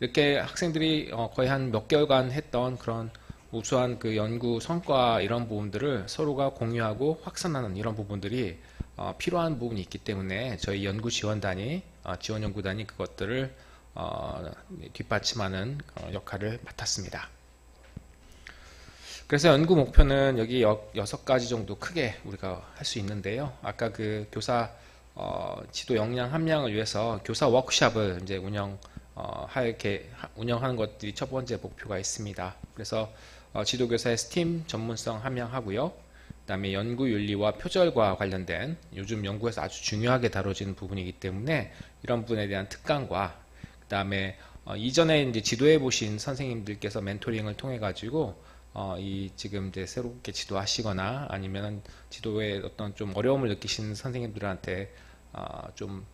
E: 이렇게 학생들이 거의 한 몇 개월간 했던 그런 우수한 그 연구 성과 이런 부분들을 서로가 공유하고 확산하는 이런 부분들이 필요한 부분이 있기 때문에 저희 연구 지원단이 지원연구단이 그것들을 뒷받침하는 역할을 맡았습니다. 그래서 연구 목표는 여기 6가지 정도 크게 우리가 할 수 있는데요. 아까 그 교사 지도 역량 함량을 위해서 교사 워크숍을 이제 운영하는 것들이 첫 번째 목표가 있습니다. 그래서 지도교사의 STEAM 전문성 함양하고요. 그다음에 연구 윤리와 표절과 관련된 요즘 연구에서 아주 중요하게 다뤄지는 부분이기 때문에 이런 부분에 대한 특강과 그다음에 이전에 이제 지도해 보신 선생님들께서 멘토링을 통해 가지고 이 지금 이제 새롭게 지도하시거나 아니면 지도에 어떤 좀 어려움을 느끼시는 선생님들한테 좀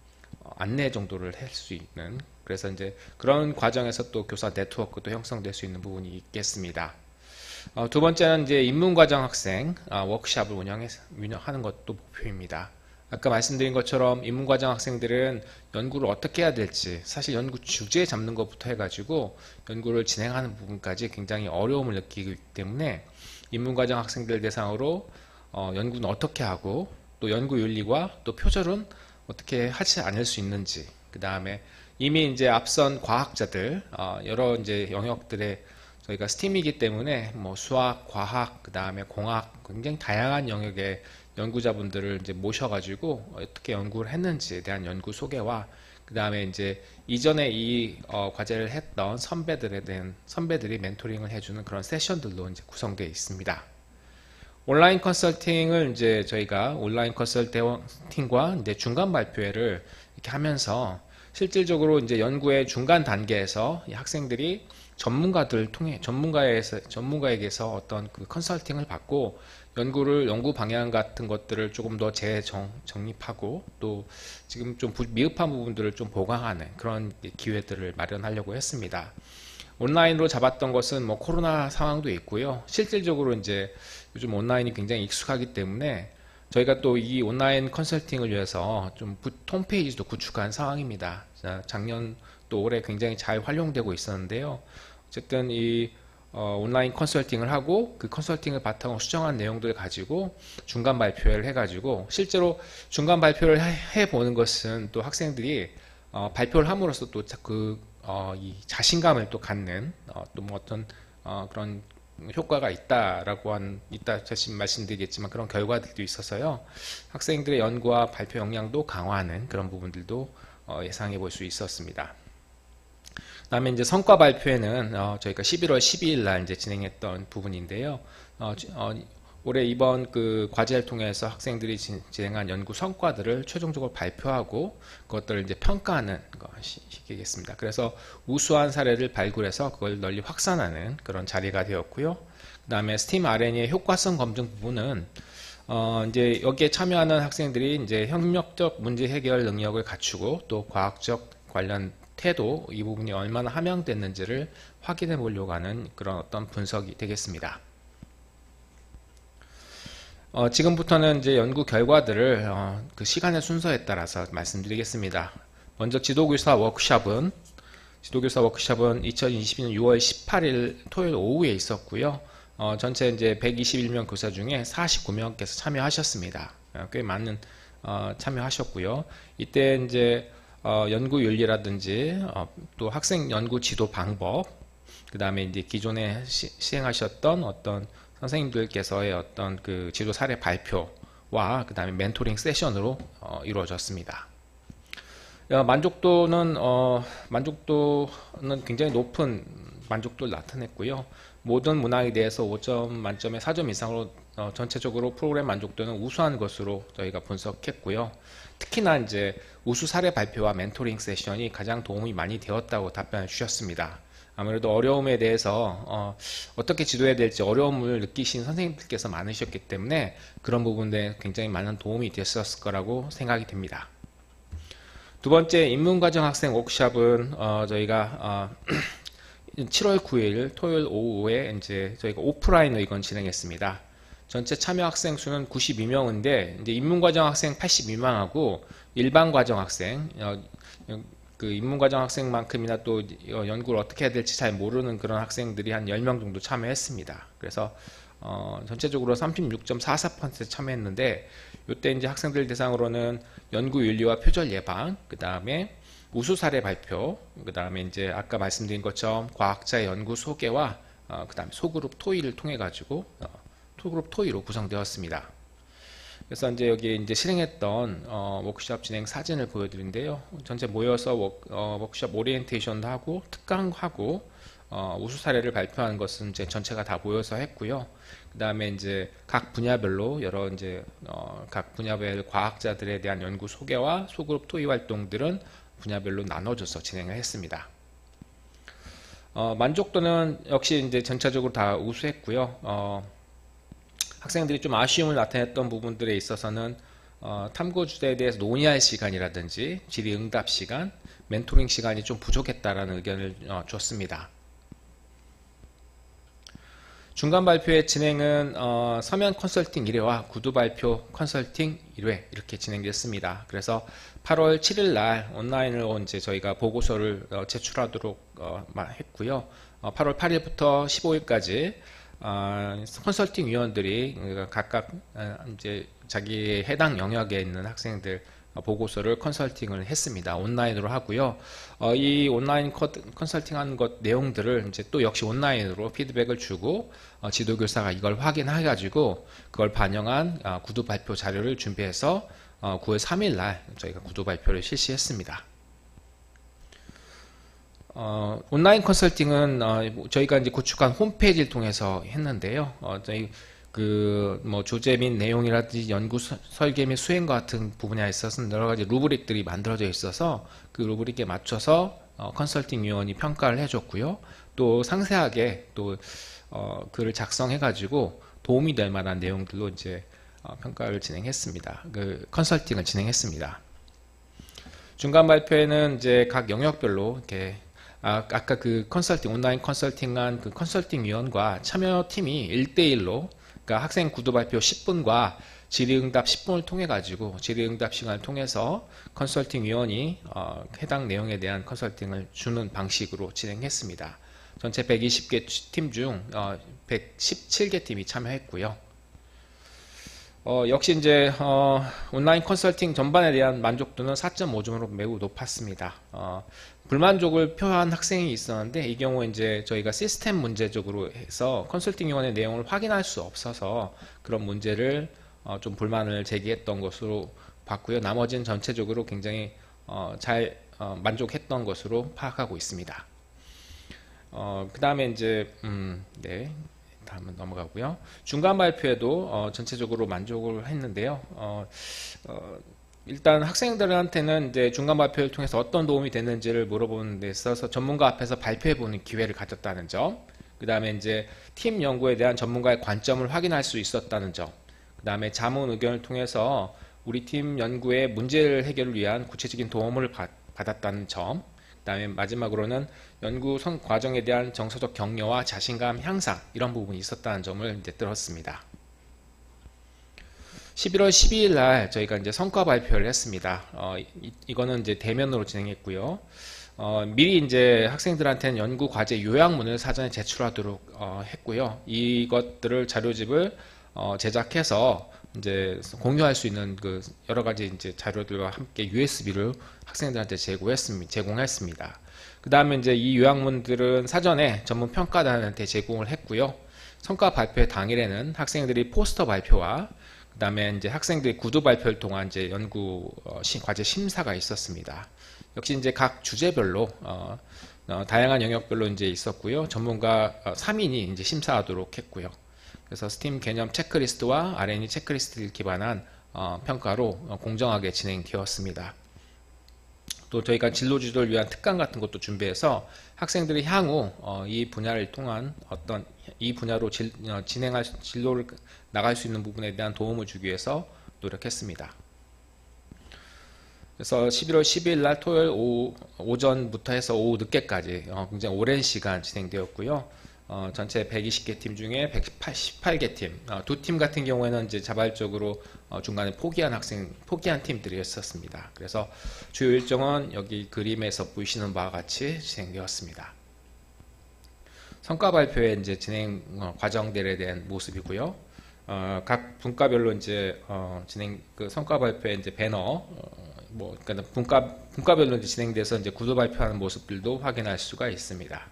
E: 안내 정도를 할 수 있는, 그래서 이제 그런 과정에서 또 교사 네트워크도 형성될 수 있는 부분이 있겠습니다. 두 번째는 이제 입문과정 학생 워크숍을 운영하는 것도 목표입니다. 아까 말씀드린 것처럼 입문과정 학생들은 연구를 어떻게 해야 될지, 사실 연구 주제 잡는 것부터 해가지고 연구를 진행하는 부분까지 굉장히 어려움을 느끼기 때문에 입문과정 학생들 대상으로 연구는 어떻게 하고 또 연구 윤리와 또 표절은 어떻게 하지 않을 수 있는지, 그 다음에 이미 이제 앞선 과학자들 여러 이제 영역들의 저희가 스팀이기 때문에 뭐 수학, 과학, 그 다음에 공학, 굉장히 다양한 영역의 연구자분들을 이제 모셔가지고 어떻게 연구를 했는지에 대한 연구 소개와 그 다음에 이제 이전에 이 과제를 했던 선배들이 멘토링을 해주는 그런 세션들로 이제 구성되어 있습니다. 온라인 컨설팅을 이제 저희가 온라인 컨설팅과 이제 중간 발표회를 이렇게 하면서 실질적으로 이제 연구의 중간 단계에서 이 학생들이 전문가에게서 어떤 그 컨설팅을 받고 연구 방향 같은 것들을 조금 더 재정립하고 또 지금 좀 미흡한 부분들을 좀 보강하는 그런 기회들을 마련하려고 했습니다. 온라인으로 잡았던 것은 뭐 코로나 상황도 있고요. 실질적으로 이제 요즘 온라인이 굉장히 익숙하기 때문에 저희가 또 이 온라인 컨설팅을 위해서 좀 홈페이지도 구축한 상황입니다. 작년 또 올해 굉장히 잘 활용되고 있었는데요. 어쨌든 이 온라인 컨설팅을 하고 그 컨설팅을 바탕으로 수정한 내용들을 가지고 중간 발표를 해가지고 실제로 중간 발표를 해보는 것은 또 학생들이 발표를 함으로써 또 이 자신감을 또 갖는 또 뭐 어떤 그런 효과가 있다 다시 말씀드리겠지만 그런 결과들도 있어서요. 학생들의 연구와 발표 역량도 강화하는 그런 부분들도 예상해 볼 수 있었습니다. 그다음에 이제 성과 발표회는 저희가 11월 12일 날 이제 진행했던 부분인데요. 올해 이번 그 과제를 통해서 학생들이 진행한 연구 성과들을 최종적으로 발표하고 그것들을 이제 평가하는 것이겠습니다. 그래서 우수한 사례를 발굴해서 그걸 널리 확산하는 그런 자리가 되었고요. 그다음에 STEAM R&D의 효과성 검증 부분은 이제 여기에 참여하는 학생들이 이제 협력적 문제 해결 능력을 갖추고 또 과학적 관련 태도 이 부분이 얼마나 함양됐는지를 확인해 보려고 하는 그런 어떤 분석이 되겠습니다. 지금부터는 이제 연구 결과들을 그 시간의 순서에 따라서 말씀드리겠습니다. 먼저 지도교사 워크숍은 2022년 6월 18일 토요일 오후에 있었고요. 전체 이제 121명 교사 중에 49명께서 참여하셨습니다. 꽤 많은 참여하셨고요. 이때 이제 연구 윤리라든지 또 학생 연구 지도 방법, 그 다음에 이제 기존에 시행하셨던 어떤 선생님들께서의 어떤 그 지도 사례 발표와 그 다음에 멘토링 세션으로 이루어졌습니다. 만족도는 굉장히 높은 만족도를 나타냈고요. 모든 문항에 대해서 5점 만점에 4점 이상으로 전체적으로 프로그램 만족도는 우수한 것으로 저희가 분석했고요. 특히나 이제 우수 사례 발표와 멘토링 세션이 가장 도움이 많이 되었다고 답변을 주셨습니다. 아무래도 어려움에 대해서 어떻게 지도해야 될지 어려움을 느끼신 선생님들께서 많으셨기 때문에 그런 부분에 굉장히 많은 도움이 됐었을 거라고 생각이 됩니다. 두 번째 입문과정 학생 워크숍은 저희가 7월 9일 토요일 오후에 이제 저희가 오프라인으로 이건 진행했습니다. 전체 참여 학생 수는 92명인데 이제 입문과정 학생 82명하고 일반 과정 학생 그 입문과정 학생만큼이나 또 연구를 어떻게 해야 될지 잘 모르는 그런 학생들이 한 10명 정도 참여했습니다. 그래서 전체적으로 36.44% 참여했는데 이때 이제 학생들 대상으로는 연구 윤리와 표절 예방, 그 다음에 우수 사례 발표, 그 다음에 이제 아까 말씀드린 것처럼 과학자의 연구 소개와 그다음에 소그룹 토의를 통해 가지고 소그룹 토의로 구성되었습니다. 그래서 이제 여기 이제 실행했던 워크숍 진행 사진을 보여드린데요. 전체 모여서 워크숍 오리엔테이션도 하고 특강하고 우수 사례를 발표하는 것은 이제 전체가 다 모여서 했고요. 그 다음에 이제 각 분야별로 여러 이제 각 분야별 과학자들에 대한 연구 소개와 소그룹 토의 활동들은 분야별로 나눠져서 진행을 했습니다. 만족도는 역시 이제 전체적으로 다 우수했고요. 학생들이 좀 아쉬움을 나타냈던 부분들에 있어서는 탐구 주제에 대해서 논의할 시간이라든지 질의응답 시간, 멘토링 시간이 좀 부족했다라는 의견을 줬습니다. 중간 발표의 진행은 서면 컨설팅 1회와 구두 발표 컨설팅 1회 이렇게 진행됐습니다. 그래서 8월 7일 날 온라인으로 이제 저희가 보고서를 제출하도록 했고요. 8월 8일부터 15일까지 컨설팅 위원들이 각각 이제 자기 해당 영역에 있는 학생들 보고서를 컨설팅을 했습니다. 온라인으로 하고요. 이 온라인 컨설팅하는 것 내용들을 이제 또 역시 온라인으로 피드백을 주고 지도교사가 이걸 확인해 가지고 그걸 반영한 구두 발표 자료를 준비해서 9월 3일 날 저희가 구두 발표를 실시했습니다. 온라인 컨설팅은 저희가 이제 구축한 홈페이지를 통해서 했는데요. 저희 뭐 주제 및 내용이라든지 연구 설계 및 수행 같은 부분에 있어서는 여러 가지 루브릭들이 만들어져 있어서 그 루브릭에 맞춰서 컨설팅 위원이 평가를 해줬고요. 또 상세하게 또 글을 작성해 가지고 도움이 될 만한 내용들로 이제 평가를 진행했습니다. 그 컨설팅을 진행했습니다. 중간 발표에는 이제 각 영역별로 이렇게 아까 그 컨설팅 온라인 컨설팅한 그 컨설팅 위원과 참여팀이 1대1로 그러니까 학생 구두 발표 10분과 질의응답 10분을 통해 가지고 질의응답 시간을 통해서 컨설팅 위원이 해당 내용에 대한 컨설팅을 주는 방식으로 진행했습니다. 전체 120개 팀 중 117개 팀이 참여했고요. 역시 이제 온라인 컨설팅 전반에 대한 만족도는 4.5점으로 매우 높았습니다. 불만족을 표한 학생이 있었는데 이 경우에 이제 저희가 시스템 문제적으로 해서 컨설팅 위원의 내용을 확인할 수 없어서 그런 문제를 좀 불만을 제기했던 것으로 봤고요. 나머지는 전체적으로 굉장히 잘 만족했던 것으로 파악하고 있습니다. 그 다음에 이제 네. 다음은 넘어가고요. 중간 발표에도 전체적으로 만족을 했는데요. 일단 학생들한테는 이제 중간 발표를 통해서 어떤 도움이 됐는지를 물어보는 데 있어서 전문가 앞에서 발표해보는 기회를 가졌다는 점, 그 다음에 이제 팀 연구에 대한 전문가의 관점을 확인할 수 있었다는 점, 그 다음에 자문 의견을 통해서 우리 팀 연구의 문제를 해결을 위한 구체적인 도움을 받았다는 점, 그 다음에 마지막으로는 연구 과정에 대한 정서적 격려와 자신감 향상 이런 부분이 있었다는 점을 이제 들었습니다. 11월 12일 날 저희가 이제 성과 발표를 했습니다. 이거는 이제 대면으로 진행했고요. 미리 이제 학생들한테는 연구 과제 요약문을 사전에 제출하도록 했고요. 이것들을 자료집을 제작해서 이제 공유할 수 있는 그 여러 가지 이제 자료들과 함께 USB를 학생들한테 제공했습니다. 그 다음에 이제 이 요약문들은 사전에 전문 평가단한테 제공을 했고요. 성과 발표 당일에는 학생들이 포스터 발표와 그 다음에 이제 학생들이 구두 발표를 통한 이제 연구 과제 심사가 있었습니다. 역시 이제 각 주제별로 다양한 영역별로 이제 있었고요. 전문가 3인이 이제 심사하도록 했고요. 그래서 스팀 개념 체크리스트와 R&E 체크리스트를 기반한 평가로 공정하게 진행되었습니다. 또 저희가 진로 지도를 위한 특강 같은 것도 준비해서 학생들이 향후 이 분야를 통한 어떤 이 분야로 진행할 진로를 나갈 수 있는 부분에 대한 도움을 주기 위해서 노력했습니다. 그래서 11월 12일 날 토요일 오전부터 해서 오후 늦게까지 굉장히 오랜 시간 진행되었고요. 전체 120개 팀 중에 118개 팀, 두 팀 같은 경우에는 이제 자발적으로 중간에 포기한 팀들이 있었습니다. 그래서 주요 일정은 여기 그림에서 보이시는 바와 같이 진행되었습니다. 성과 발표의 이제 진행 과정들에 대한 모습이고요. 각 분과별로 이제 그 성과 발표의 이제 배너, 그러니까 분과별로 이제 진행돼서 이제 구도 발표하는 모습들도 확인할 수가 있습니다.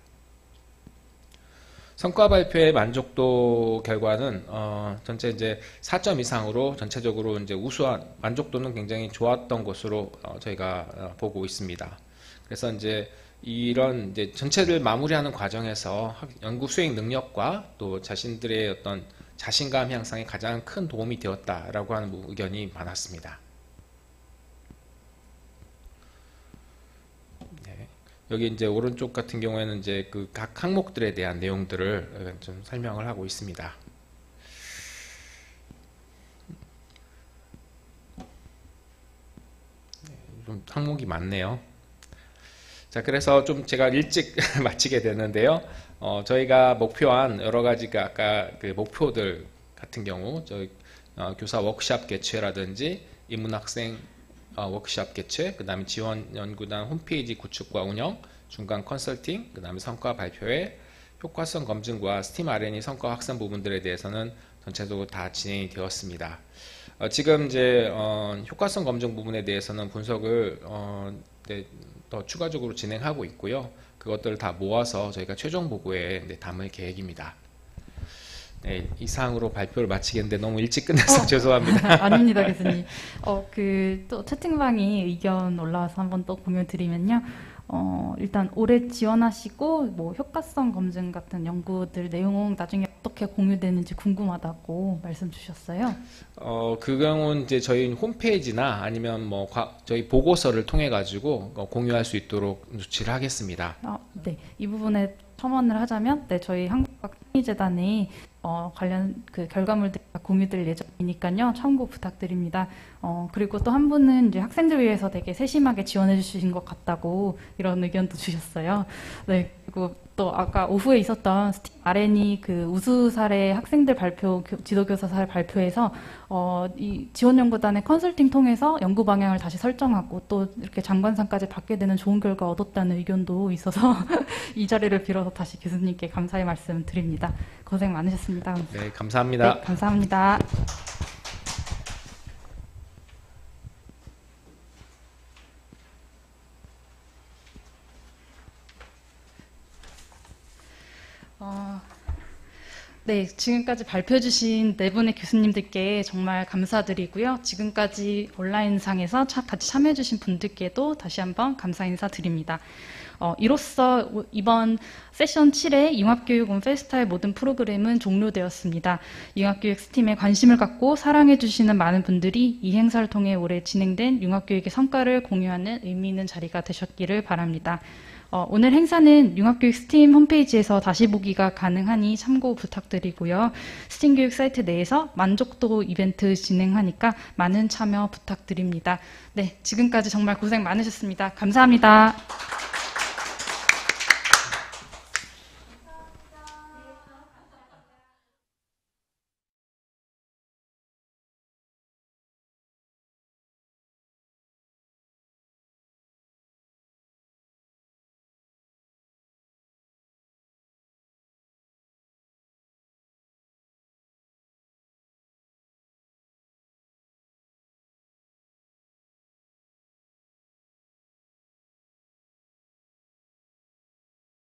E: 성과 발표의 만족도 결과는 전체 이제 4점 이상으로 전체적으로 이제 우수한 만족도는 굉장히 좋았던 것으로 저희가 보고 있습니다. 그래서 이제 이런 이제 전체를 마무리하는 과정에서 연구 수행 능력과 또 자신들의 어떤 자신감 향상에 가장 큰 도움이 되었다라고 하는 의견이 많았습니다. 네. 여기 이제 오른쪽 같은 경우에는 이제 그 각 항목들에 대한 내용들을 좀 설명을 하고 있습니다. 네, 좀 항목이 많네요. 자, 그래서 좀 제가 일찍 마치게 되는데요. 저희가 목표한 여러 가지가 아까 그 목표들 같은 경우, 저희 교사 워크샵 개최라든지 인문학생 워크샵 개최, 그 다음에 지원연구단 홈페이지 구축과 운영, 중간 컨설팅, 그 다음에 성과 발표회, 효과성 검증과 스팀 R&D 성과 확산 부분들에 대해서는 전체적으로 다 진행이 되었습니다. 지금 이제 효과성 검증 부분에 대해서는 분석을 네, 더 추가적으로 진행하고 있고요. 그것들을 다 모아서 저희가 최종 보고에 담을 계획입니다. 네, 이상으로 발표를 마치겠는데 너무 일찍 끝내서 죄송합니다.
A: 아닙니다, 교수님. 또 채팅방에 의견 올라와서 한번 또 공유 드리면요. 일단 올해 지원하시고 뭐 효과성 검증 같은 연구들 내용 나중에 어떻게 공유되는지 궁금하다고 말씀 주셨어요.
E: 그 경우는 이제 저희 홈페이지나 아니면 뭐 저희 보고서를 통해 가지고 공유할 수 있도록 조치를 하겠습니다.
A: 네, 이 부분에 첨언을 하자면, 네, 저희 한국과학창의재단에 관련 그 결과물들 공유될 예정이니까요. 참고 부탁드립니다. 그리고 또 한 분은 이제 학생들 위해서 되게 세심하게 지원해 주신 것 같다고 이런 의견도 주셨어요. 네, 그리고 또 아까 오후에 있었던 스팀 R&D 그 우수 사례 학생들 발표, 지도교사 사례 발표에서 이 지원연구단의 컨설팅 통해서 연구 방향을 다시 설정하고 또 이렇게 장관상까지 받게 되는 좋은 결과 얻었다는 의견도 있어서 이 자리를 빌어서 다시 교수님께 감사의 말씀 드립니다. 고생 많으셨습니다.
E: 네, 감사합니다.
A: 네, 감사합니다. 네, 지금까지 발표해 주신 네 분의 교수님들께 정말 감사드리고요. 지금까지 온라인상에서 같이 참여해 주신 분들께도 다시 한번 감사 인사드립니다. 이로써 이번 세션 7회 융합교육 온 페스타의 모든 프로그램은 종료되었습니다. 융합교육 스팀에 관심을 갖고 사랑해 주시는 많은 분들이 이 행사를 통해 올해 진행된 융합교육의 성과를 공유하는 의미 있는 자리가 되셨기를 바랍니다. 오늘 행사는 융합교육 스팀 홈페이지에서 다시 보기가 가능하니 참고 부탁드리고요. 스팀 교육 사이트 내에서 만족도 이벤트 진행하니까 많은 참여 부탁드립니다. 네, 지금까지 정말 고생 많으셨습니다. 감사합니다.